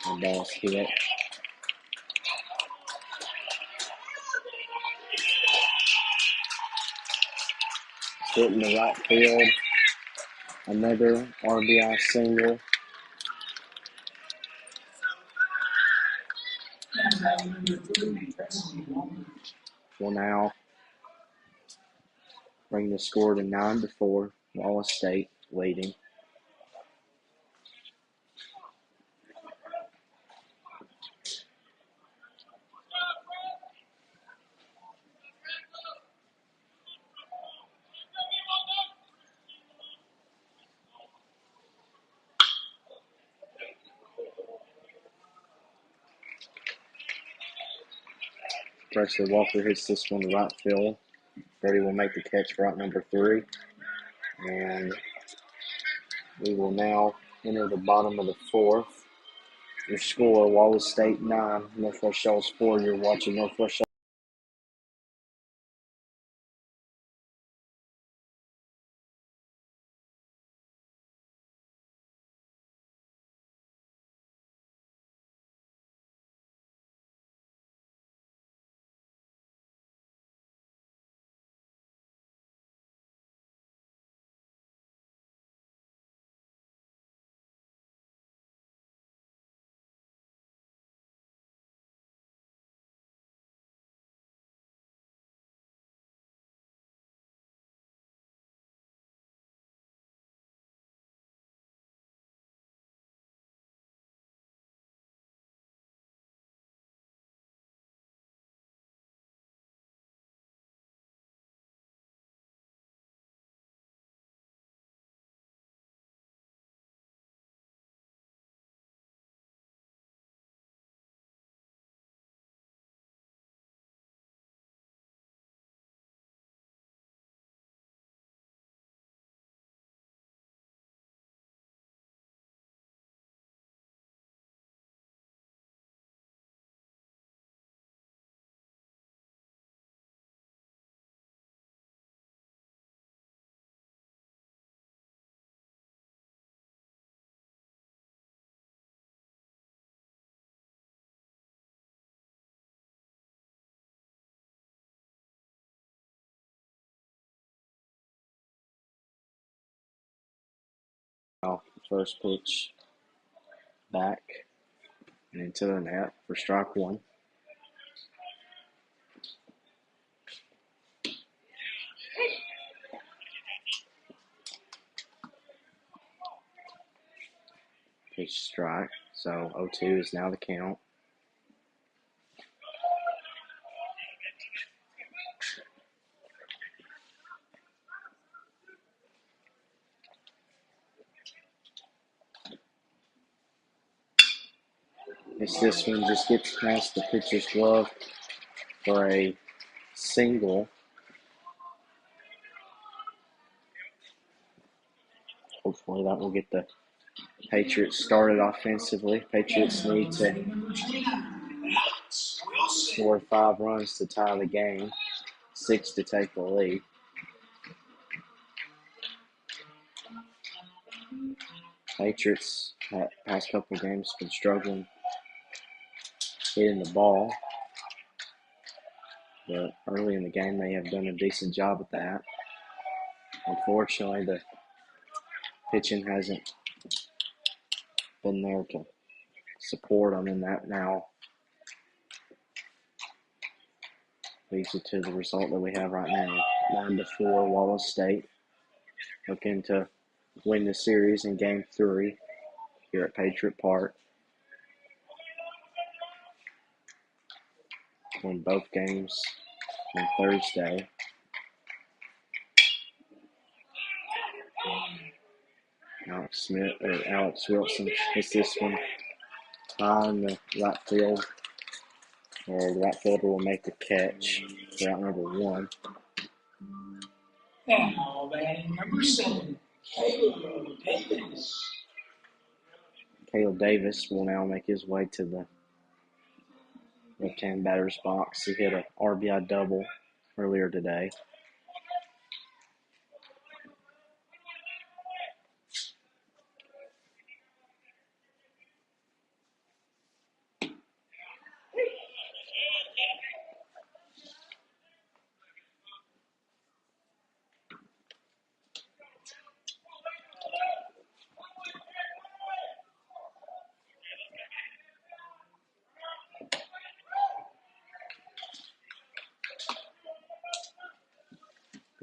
The ball's hit. Hit in the right field. Another RBI single. Now batting number 3, Presley Walker. Will now bring the score to 9-4. Wallace State leading. Presley Walker hits this one to right field. Brady will make the catch for out number 3. And we will now enter the bottom of the 4th. Your score, Wallace State 9, Northwest-Shoals 4. You're watching Northwest-Shoals. First pitch back and into the net for strike 1. Pitch strike. So 0-2 is now the count. This one just gets past the pitcher's glove for a single. Hopefully that will get the Patriots started offensively. Patriots need to score 5 runs to tie the game, 6 to take the lead. Patriots, past couple of games, been struggling hitting the ball. But early in the game, they have done a decent job at that. Unfortunately, the Pitching hasn't been there to support them, and that now leads you to the result that we have right now. 9-4, Wallace State looking to win the series in Game 3 here at Patriot Park. Win both games on Thursday. Alex Wilson hits this one high in the right field, or the right fielder will make the catch for out number 1. Now batting number 7, Caleb Davis. Caleb Davis will now make his way to the left-hand batter's box. He hit a RBI double earlier today.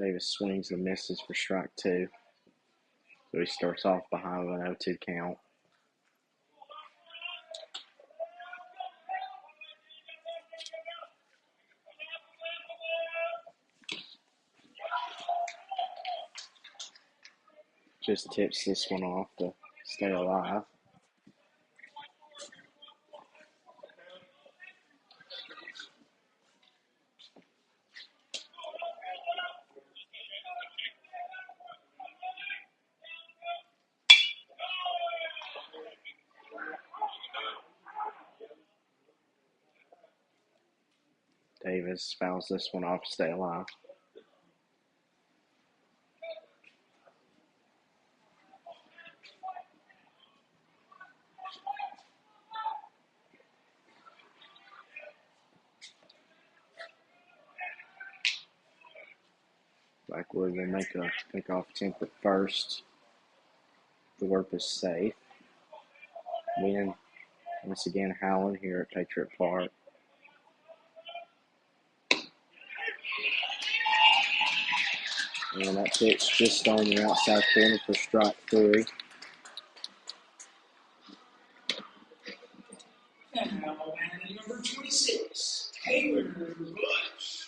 Davis swings and misses for strike 2. So he starts off behind with an 0-2 count. Just tips this one off to stay alive. Davis fouls this one off to stay alive. Blackwood will make a pickoff attempt at first. The work is safe. Wind once again howling here at Patriot Park. And that pitch just on the outside corner for strike 3. Now batting number 26, Taylor Bush.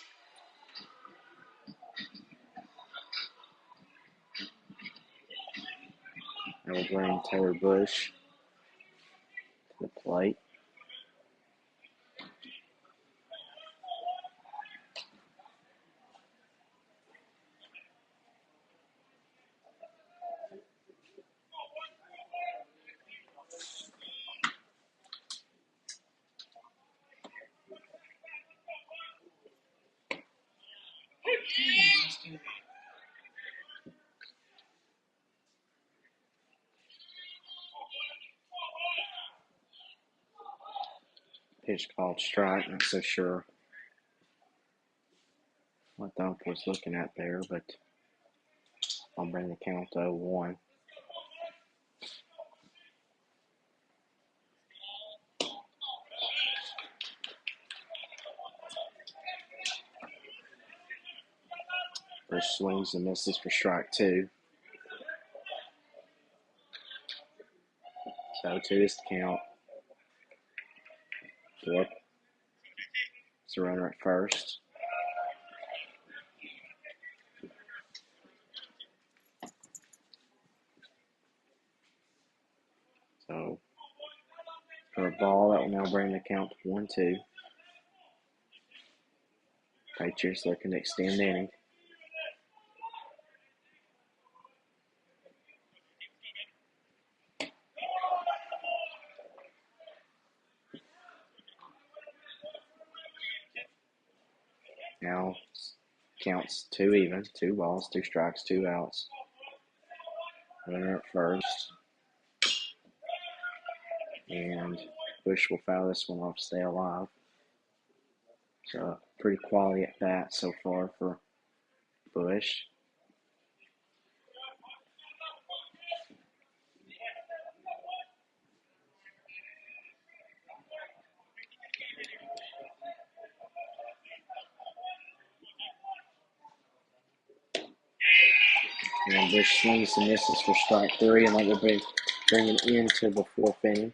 I will bring Taylor Bush to the plate. Pitch called strike, not so sure what the ump was looking at there, but I'll bring the count to 0-1. Bush swings and misses for strike 2. So 2 is the count. Yep. It's a runner at first. So for a ball, that will now bring the count to 1-2. Patriots looking to extend the inning. Now counts 2 even, 2 balls, 2 strikes, 2 outs. Runner at first. And Bush will foul this one off to stay alive. So pretty quality at bat so far for Bush. And Bush swings and misses for strike 3, and that will bring an end to the 4th inning.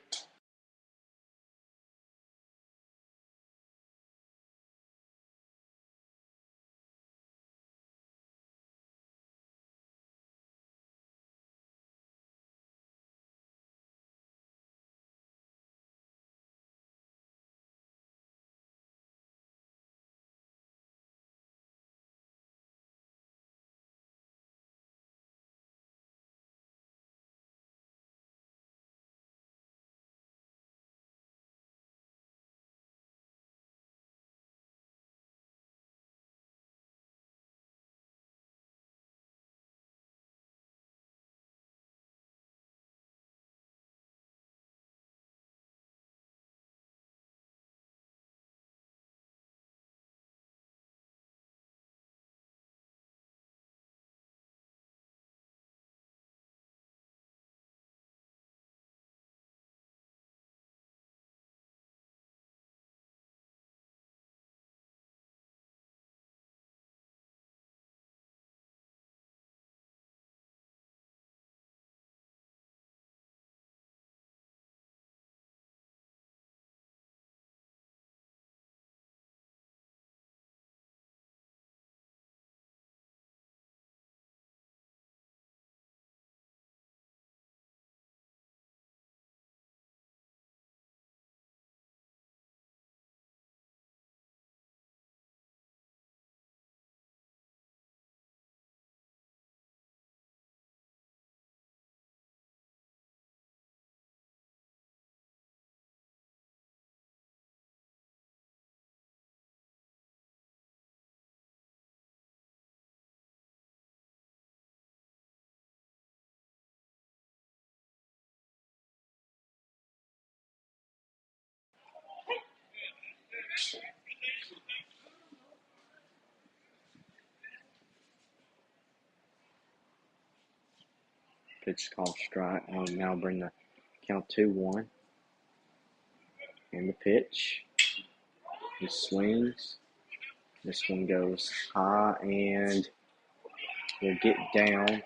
Pitch called strike. I'll now bring the count 2-1. And the pitch. He swings. This one goes high and will get down.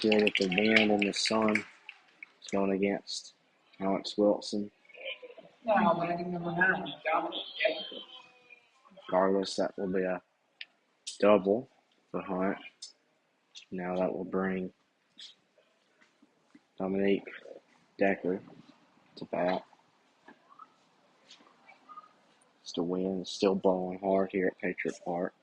Feel that the wind and the sun is going against Alex Wilson. Now, landing number 9, Dominic. Regardless, that will be a double for Hunt. Now that will bring Dominique Decker to bat. The wind is still blowing hard here at Patriot Park.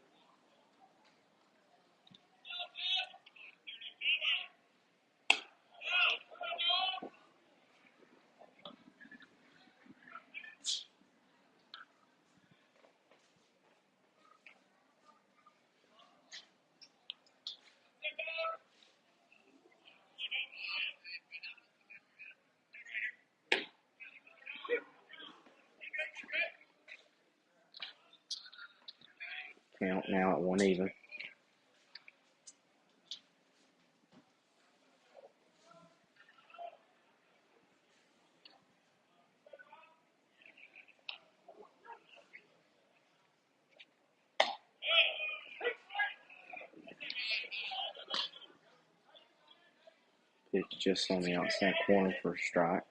Count now at 1 even. Pitch just on the outside corner for a strike.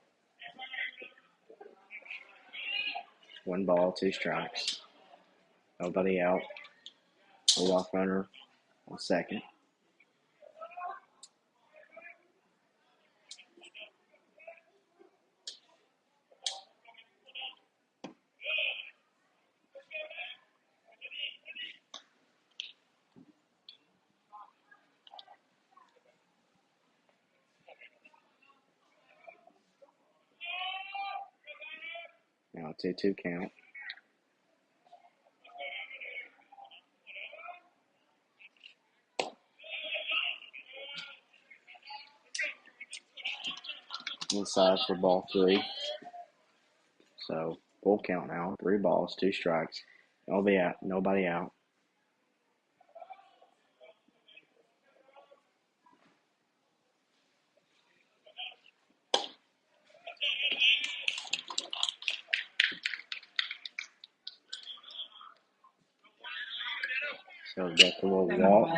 1 ball, 2 strikes. Nobody out. A walk runner on second. Now a 2-2 count. Inside for ball 3. So full count now. 3 balls, 2 strikes. Nobody out. So we got the little walk.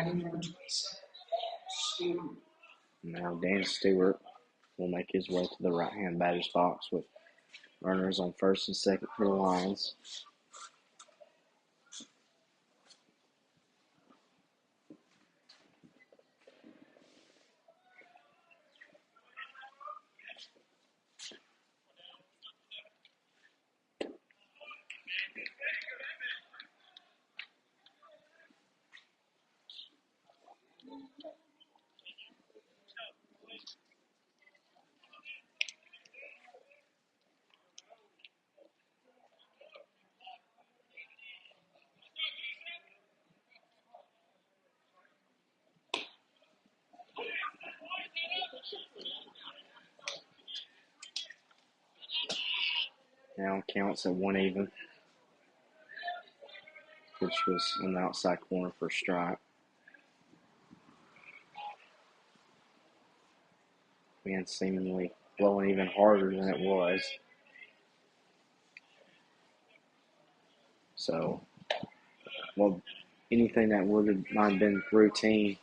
Now Dan Stewart will make his way to the right-hand batter's box with runners on first and second for the Lions. Now counts at 1 even. Pitch was on the outside corner for a strike. Wind seemingly blowing even harder than it was. So, well, anything that would have not been routine,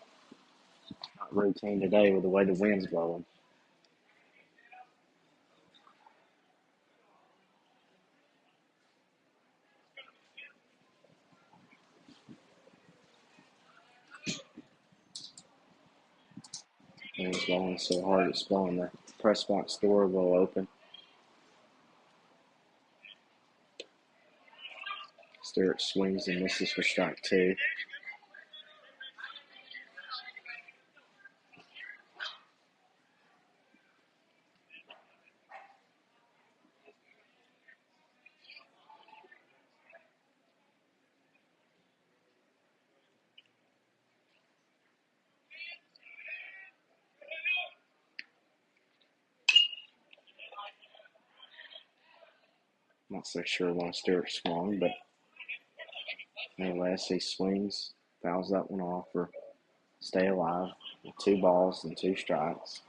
not routine today with the way the wind's blowing. Wind's blowing so hard it's blowing the press box door will open. Stewart swings and misses for strike 2. Not so sure why Stewart swung, but nevertheless he swings, fouls that one off for stay alive with 2 balls and 2 strikes.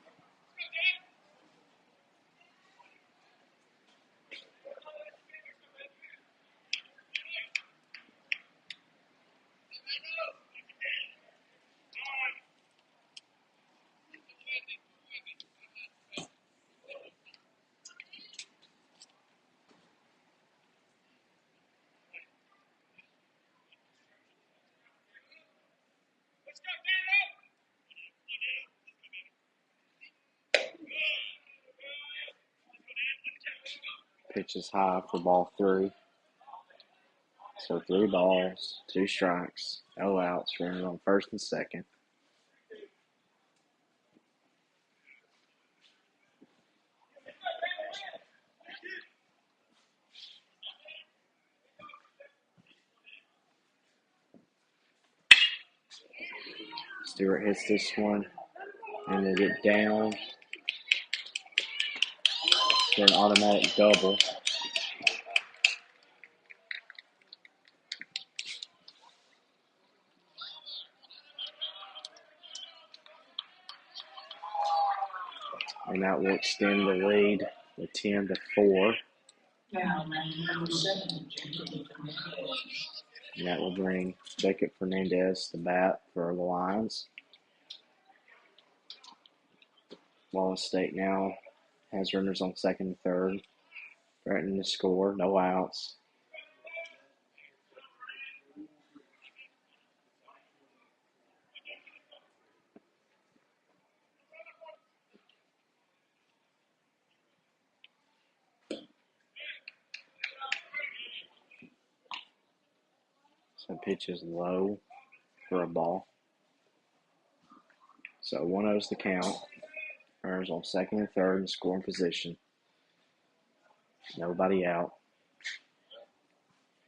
Pitch is high for ball 3. So 3 balls, 2 strikes, no outs, runners on first and second. Stewart hits this one and will get down for an automatic double. And that will extend the lead to 10-4. And that will bring Beckett Fernandez to bat for the Lions. Wallace St now has runners on second and third, threatening to score, no outs. So pitch is low for a ball. So 1-0 is the count. Runners on second and third in scoring position. Nobody out.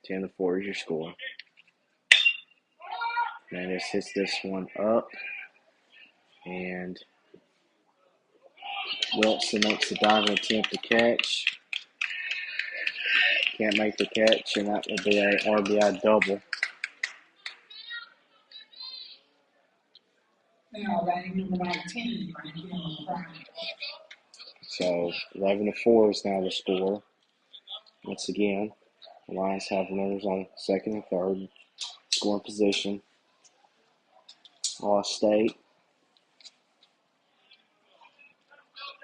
10-4 is your score. Fernandez hits this one up. And Wilson makes the diving attempt to catch. Can't make the catch, and that will be a RBI double. Now, batting number 19, So 11-4 is now the score. Once again, the Lions have runners on second and third, scoring position. Wallace State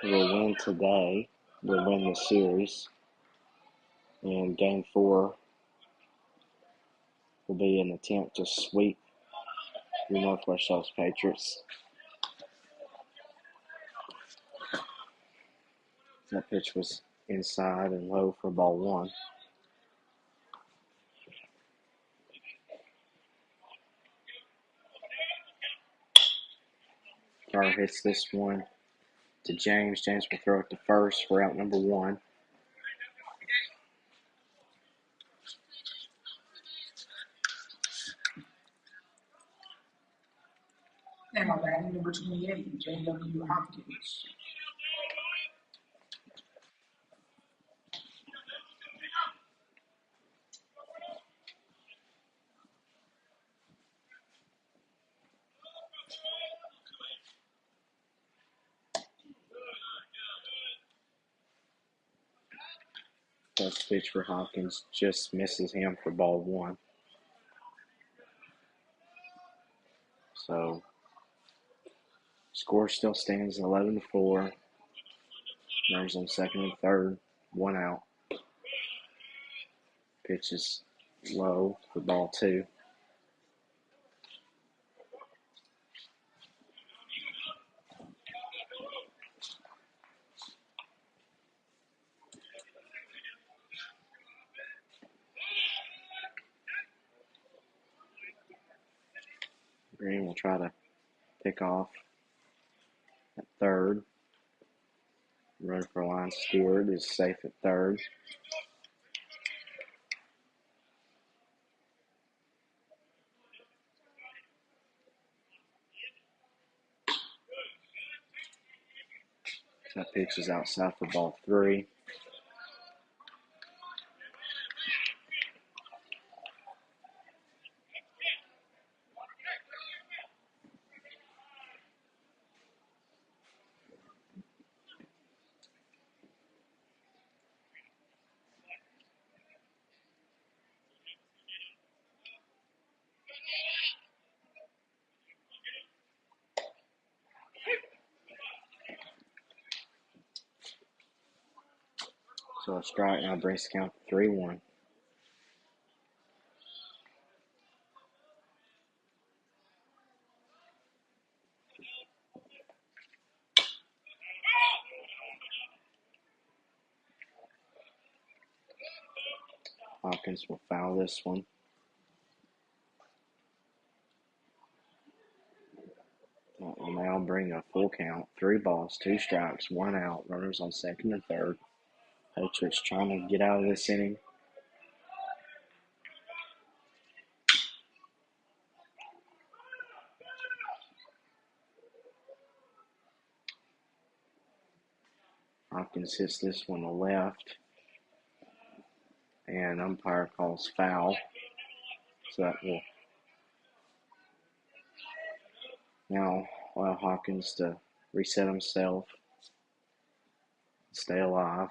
will win today. Will win the series. And game 4 will be an attempt to sweep the Northwest-Shoals Patriots. That pitch was inside and low for ball 1. Carter hits this one to James. James will throw it to first for out number 1. Now batting number 28, J.W. Hopkins. First pitch for Hopkins just misses him for ball 1. So, score still stands 11-4. Runners on second and third, 1 out. Pitch is low for ball 2. Green will try to pick off at third. Run for line Stewart is safe at third. That pitch is outside for ball 3. So a strike now brings the count to 3-1. Hopkins will foul this one. That will now bring a full count. 3 balls, 2 strikes, 1 out. Runners on second and third. Patriots trying to get out of this inning. Hopkins hits this one to left. And umpire calls foul. So that will now allow Hopkins to reset himself, stay alive.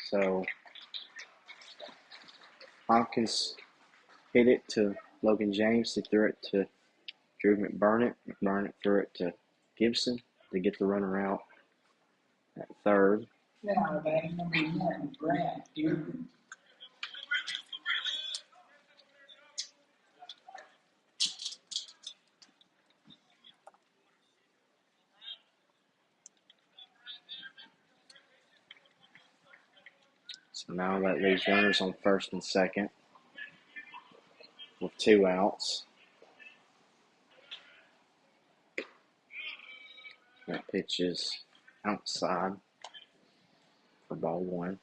So Hopkins hit it to Logan James. He threw it to Drew McBurnett. McBurnett threw it to Gibson to get the runner out at third. Now batting number 1, Brad Dearden. So now that leaves runners on first and second with 2 outs. That pitch is outside for ball 1.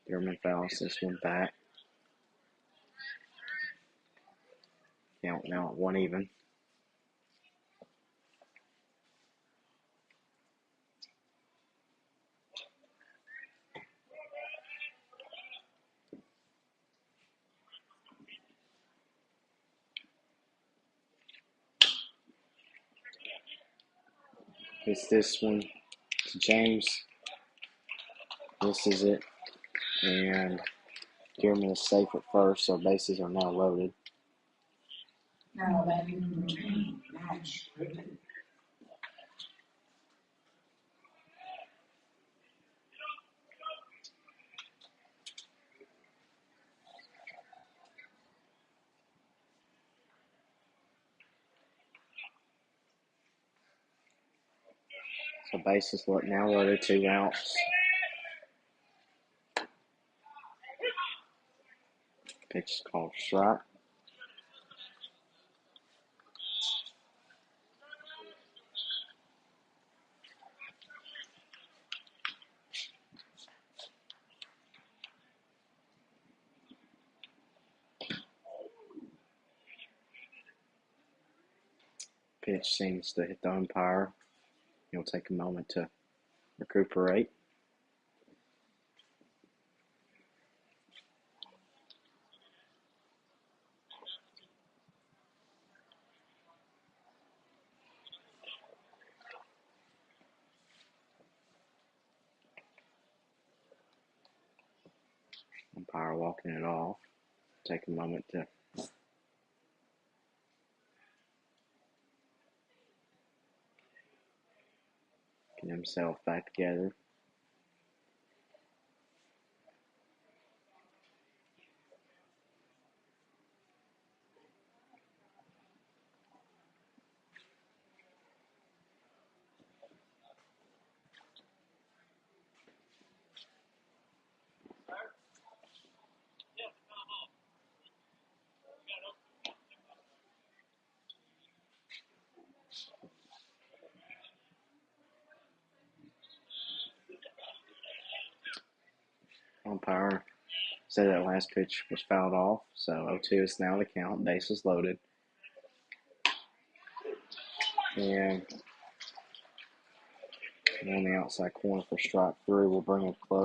Dearman fouls this one back. count now at 1 even. It's this one to James. This is it. And Kierman is safe at first, so bases are now loaded. Now batting number 10, Max Griffin. So bases now loaded, 2 outs. Pitch is called strike. Pitch seems to hit the umpire. He'll take a moment to recuperate. Umpire walking it off. Take a moment to get himself back together. Umpire said that last pitch was fouled off, so 0-2 is now the count. Bases loaded. And on the outside corner for strike 3 will bring it close.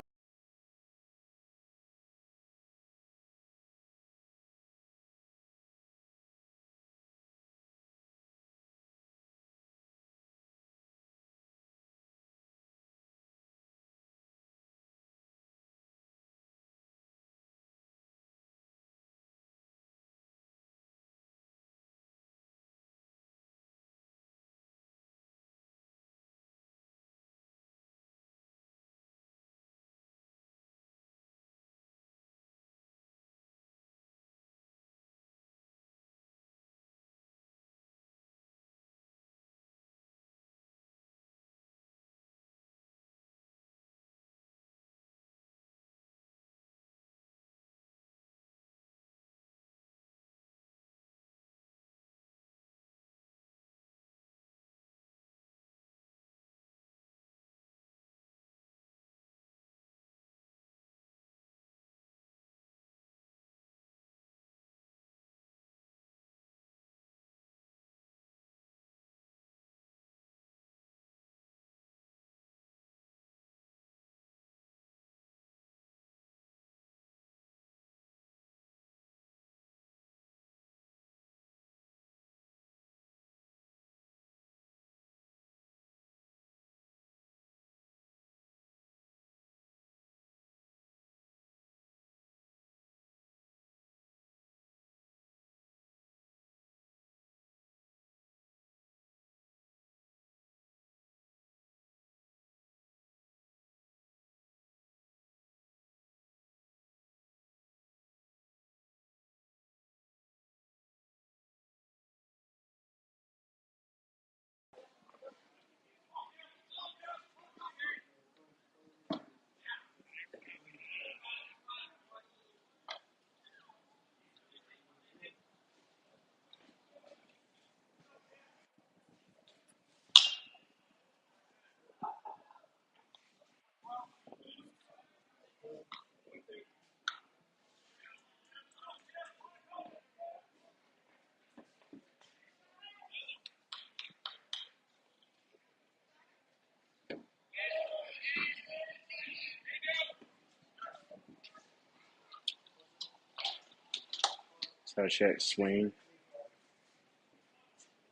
So check swing.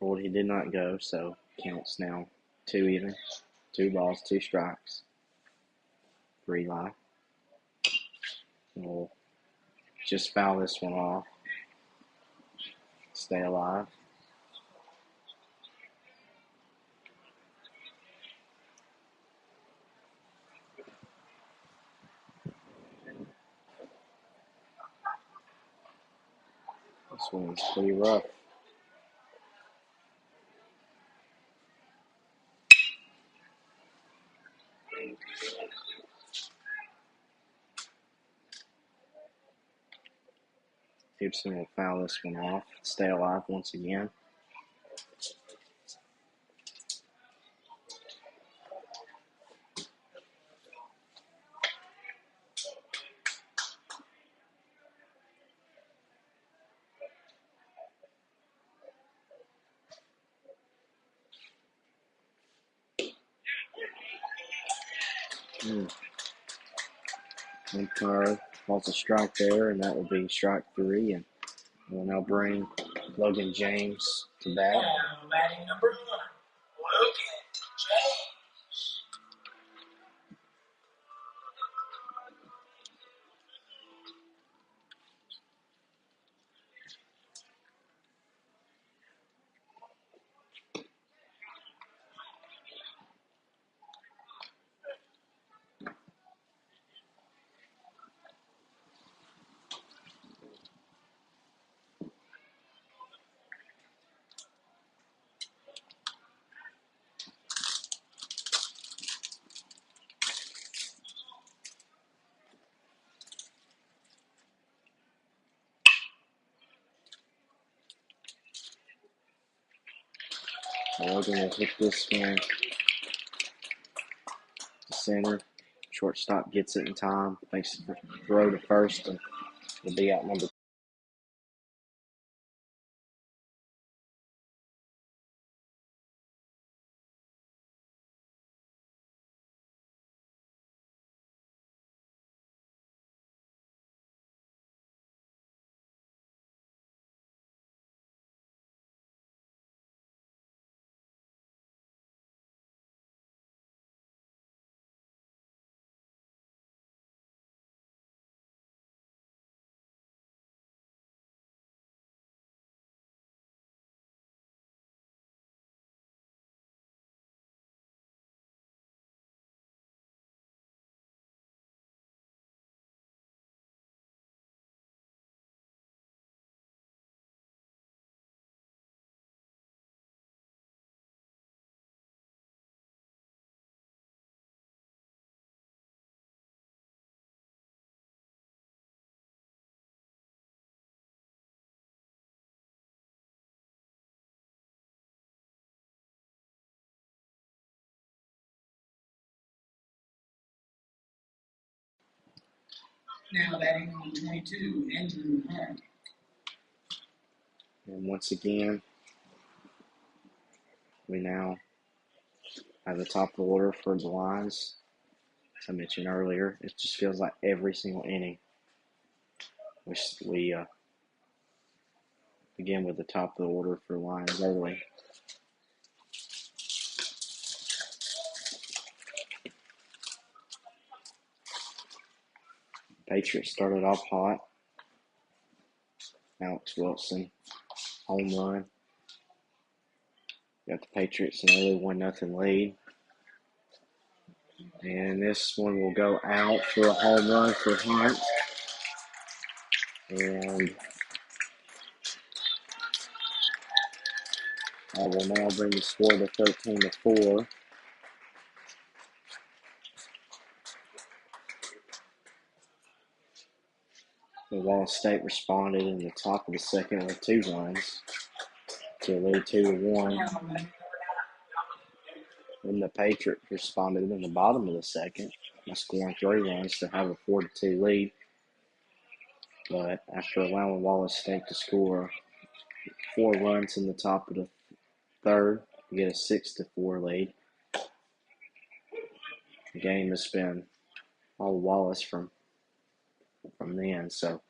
Well, he did not go, so counts now 2 even. 2 balls, 2 strikes. 3 live. We'll just foul this one off. Stay alive. This one's pretty rough. Gibson will foul this one off. Stay alive once again. Umpire calls a strike there, and that will be strike 3. And we'll now bring Logan James to bat. Now batting number 1, Logan James. Logan will hit this one to center. Shortstop gets it in time. Makes the throw to first, and will be out number. Now batting number 22, Andrew Hunt. And once again, we now have the top of the order for the lines. As I mentioned earlier, it just feels like every single inning we begin with the top of the order for lines early. Patriots started off hot. Alex Wilson, home run. Got the Patriots an early 1-0 lead. And this one will go out for a home run for Hunt. And I will now bring the score to 13-4. The Wallace State responded in the top of the second with 2 runs to lead 2-1. Then the Patriots responded in the bottom of the second by scoring 3 runs to have a 4-2 lead. But after allowing Wallace State to score 4 runs in the top of the third, we get a 6-4 lead. The game has been all Wallace from then. So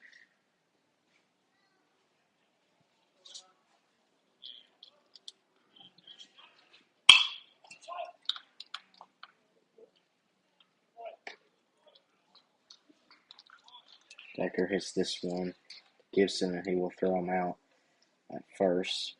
Decker hits this one. Gibson, and he will throw him out at first.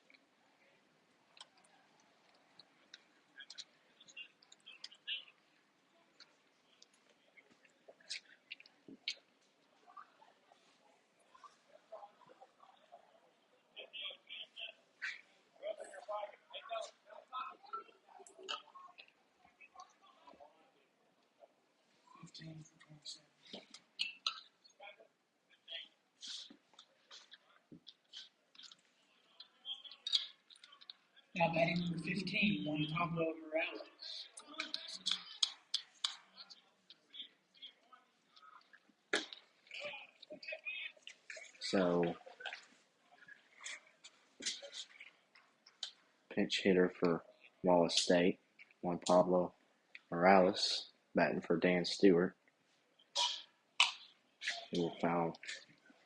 Now batting number 15, Juan Pablo Morales. So, pinch hitter for Wallace State, Juan Pablo Morales, batting for Dan Stewart. He will foul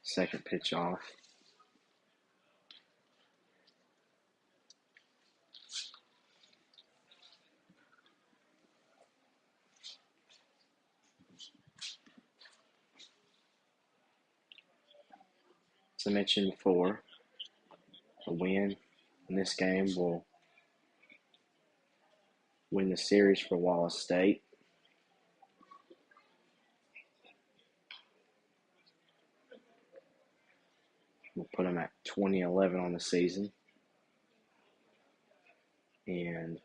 second pitch off. As I mentioned before, a win in this game will win the series for Wallace State. We'll put them at 20-11 on the season. And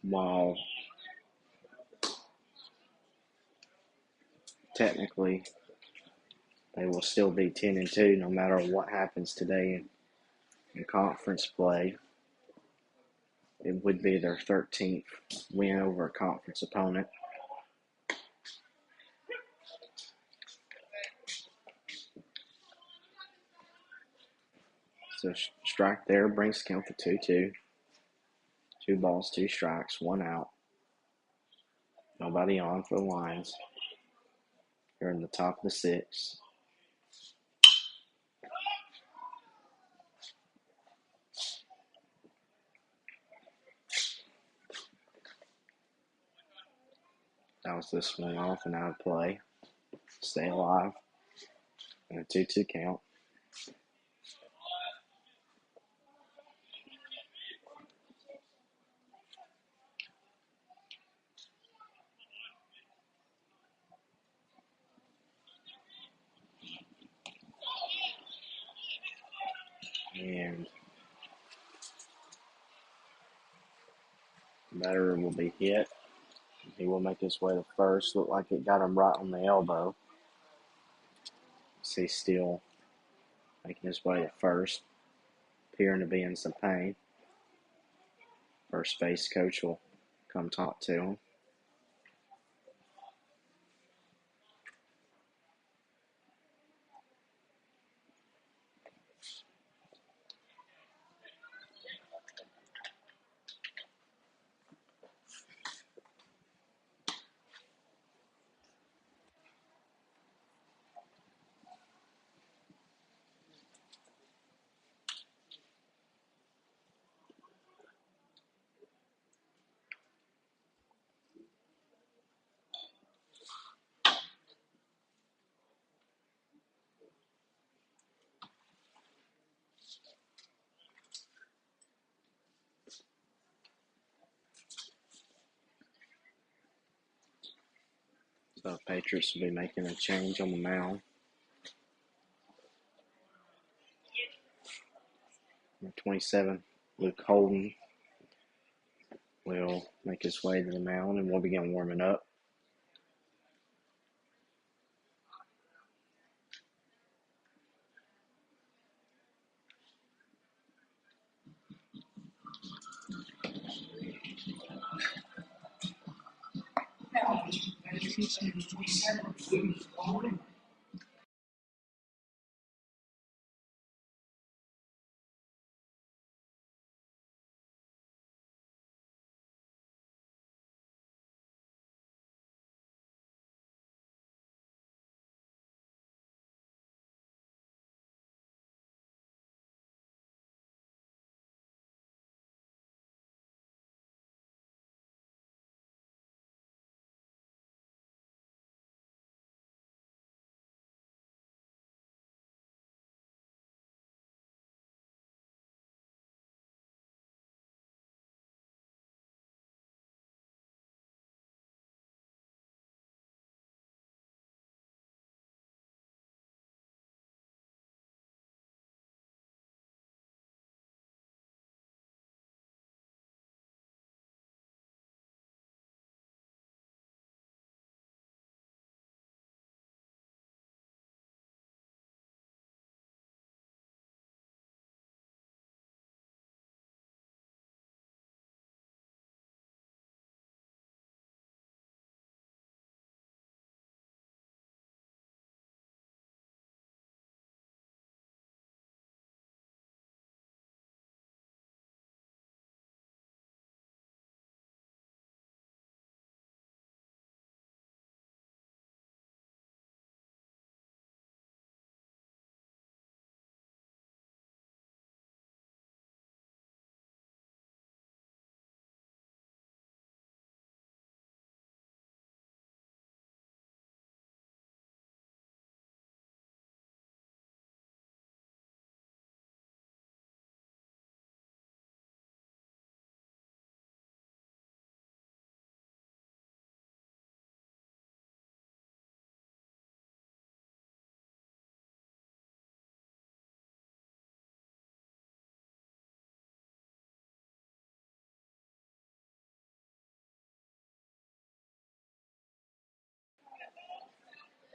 while technically they will still be 10-2 no matter what happens today in conference play, it would be their 13th win over a conference opponent. So strike there brings the count to 2-2. 2 balls, 2 strikes, 1 out. Nobody on for the Lions. They're in the top of the 6th. That was this one off and out of play. Stay alive. And a 2-2 count. And the batter will be hit. He will make his way to first. Looked like it got him right on the elbow. He's still making his way to first, appearing to be in some pain. First base coach will come talk to him. So Patriots will be making a change on the mound. Number 27, Luke Holden, will make his way to the mound and we'll begin warming up. Now, Patriots number 27,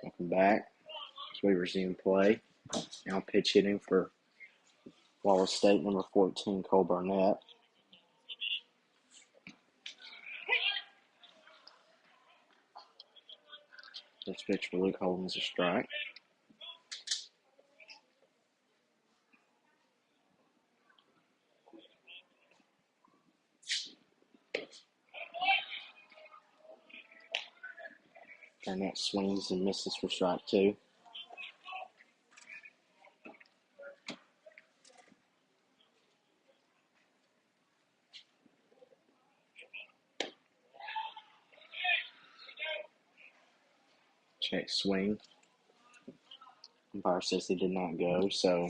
Welcome back as we resume play. Now pitch hitting for Wallace State, number 14, Cole Barnett. This pitch for Luke Holden's a strike. Barnett swings and misses for strike 2. Check swing. Umpire says he did not go, so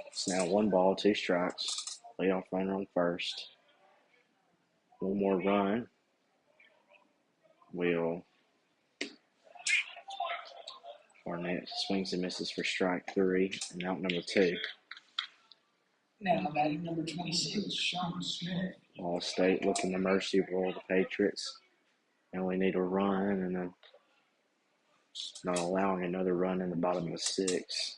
it's now 1 ball, 2 strikes. Leadoff runner on first. One more run will. Barnett swings and misses for strike 3 and out number 2. Now batting number 26, Sean Smith. Wallace State looking to mercy roll the Patriots. They only need a run and then not allowing another run in the bottom of the 6th.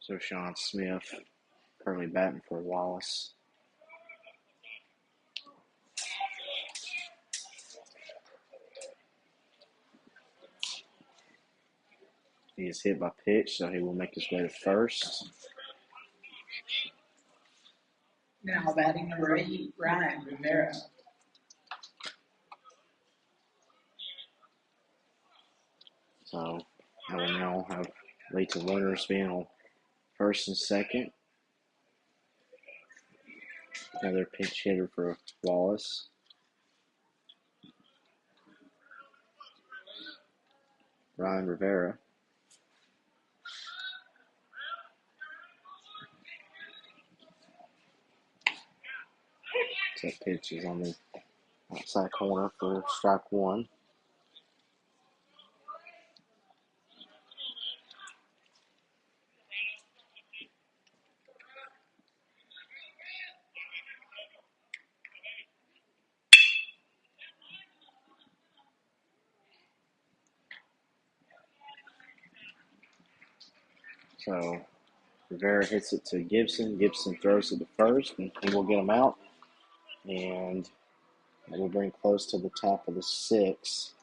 So Sean Smith currently batting for Wallace. He is hit by pitch, so he will make his way to first. Now batting number 8, Ryan Rivera. So I will now have lead to runners being on first and second. Another pinch hitter for Wallace. Ryan Rivera. That pitch is on the outside corner for strike 1. So Rivera hits it to Gibson. Gibson throws it to first, and he will get him out. And it will bring close to the top of the 6th.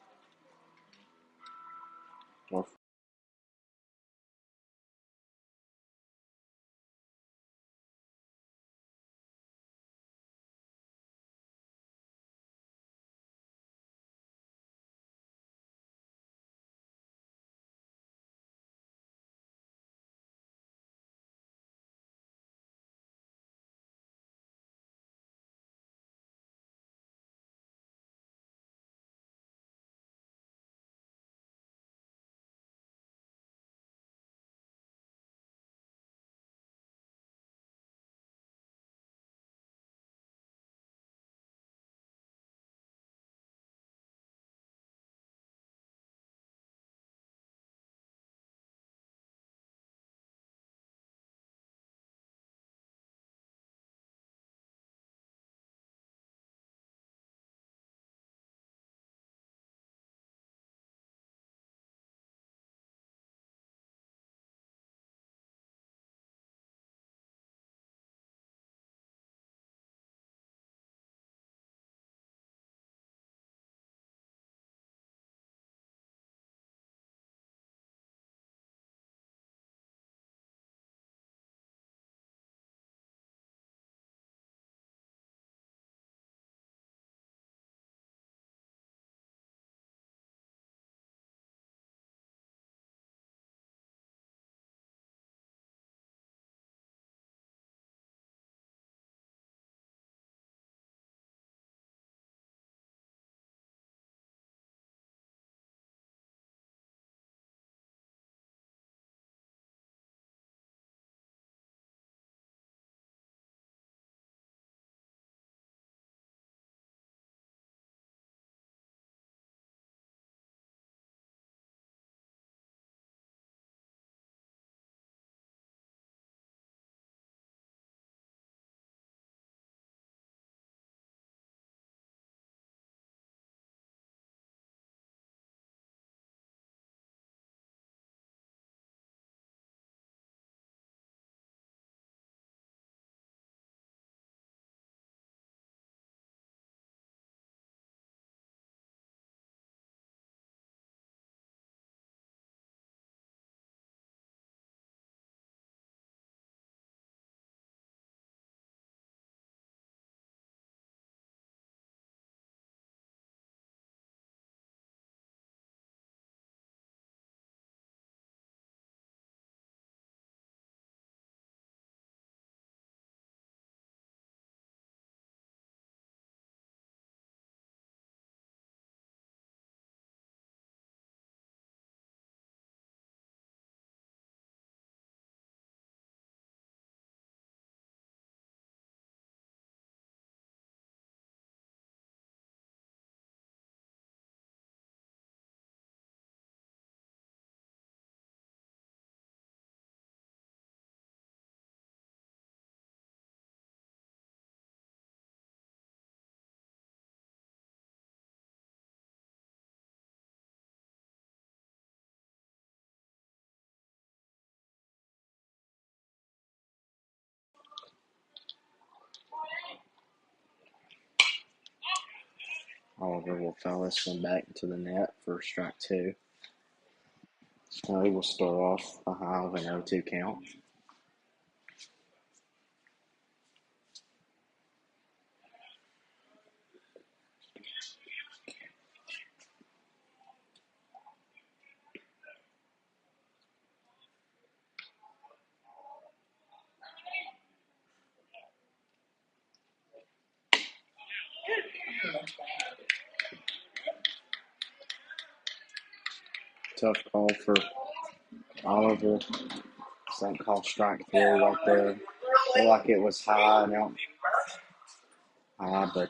Oliver will foul this one back into the net for strike 2. So he will start off a high of an 0-2 count. Tough call for Oliver. St. call strike 3 right there. Feel like it was high and out high, but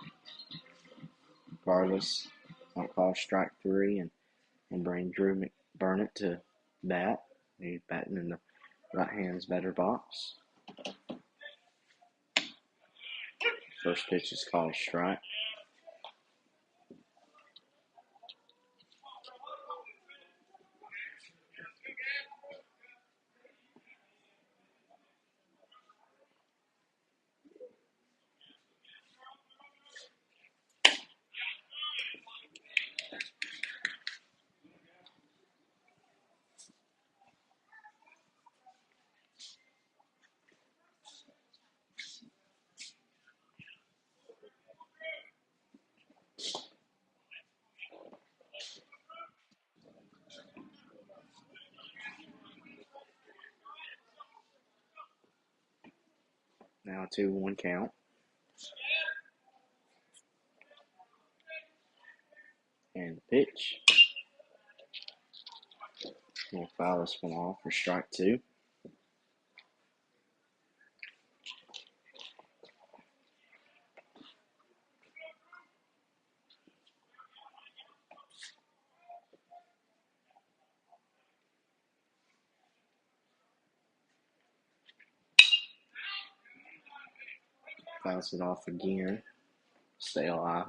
regardless, don't call strike 3 and bring Drew McBurnett to bat. He's batting in the right hand's batter box. First pitch is called strike. Now 2-1 count. And the pitch. We'll foul this one off for strike 2. Fouls it off again. Stay alive.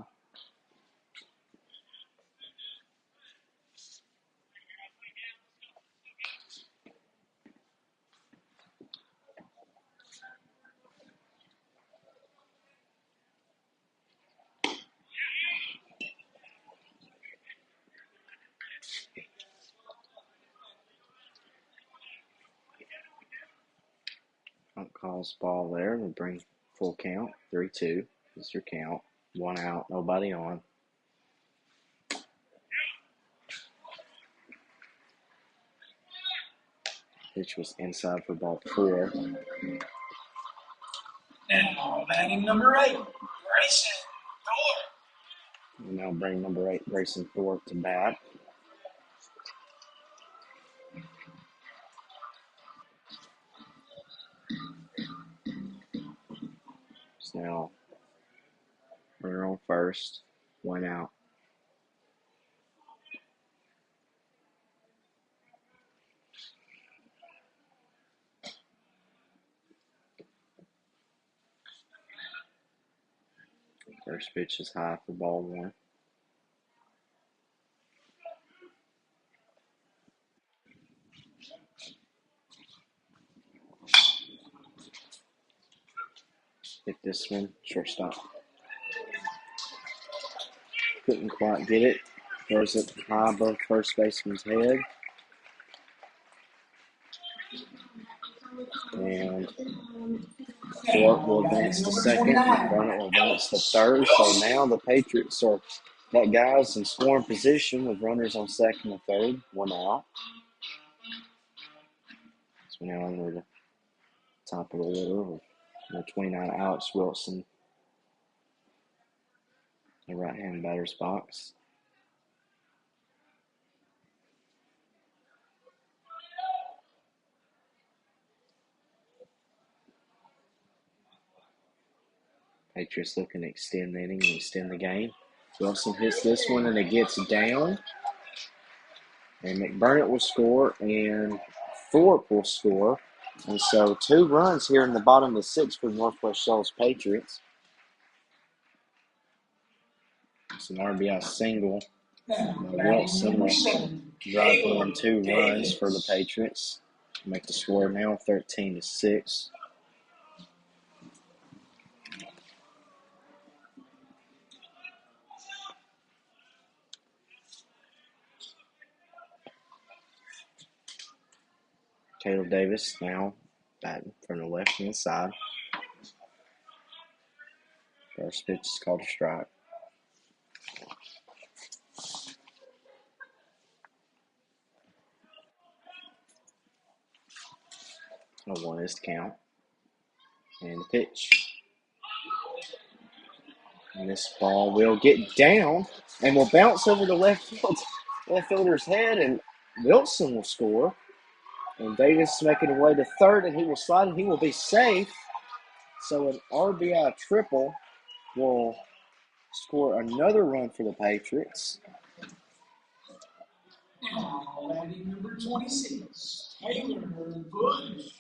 Front calls ball there. We'll bring full count. 3-2 is your count. 1 out, nobody on. Pitch was inside for ball 4. Now batting number 8, Grayson Thorpe. We'll now bring number 8, Grayson Thorpe, to bat. So now runner on first, 1 out. First pitch is high for ball 1. Hit this one, shortstop. Couldn't quite get it. Throws it high above first baseman's head. And Thorpe will advance to second. McBurnett will advance to third. So now the Patriots are got guys in scoring position with runners on second and third. 1 out. So now under the top of the order with number 29, Alex Wilson, the right-hand batter's box. Patriots looking to extend the inning and extend the game. Wilson hits this one and it gets down. And McBurnett will score and Thorpe will score. And so 2 runs here in the bottom of the 6th for the Northwest-Shoals Patriots. It's an RBI single. Wilson will drive in 2 runs for the Patriots. Make the score now 13-6. Caleb Davis now batting from the left-hand side. First pitch is called a strike. 1 is the count. And the pitch. And this ball will get down and will bounce over the left fielder's head, and Wilson will score. And Davis making his way to third, and he will slide, and he will be safe. So an RBI triple will score another run for the Patriots. Now, batting number 26, Taylor Bush.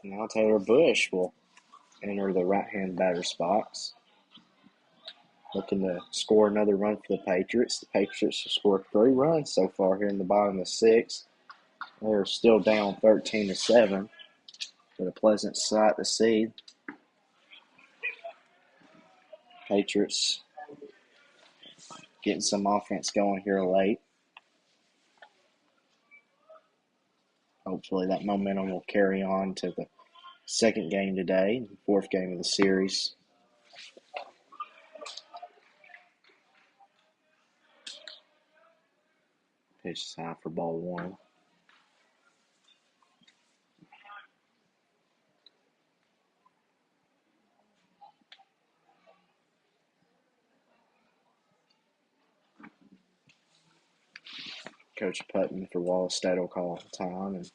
Now Taylor Bush will enter the right-hand batter's box, looking to score another run for the Patriots. The Patriots have scored 3 runs so far here in the bottom of the 6th. They're still down 13-7, but a pleasant sight to see. Patriots getting some offense going here late. Hopefully that momentum will carry on to the second game today, 4th game of the series. Pitch is high for ball 1. Coach Putton for Wallace St will call time, and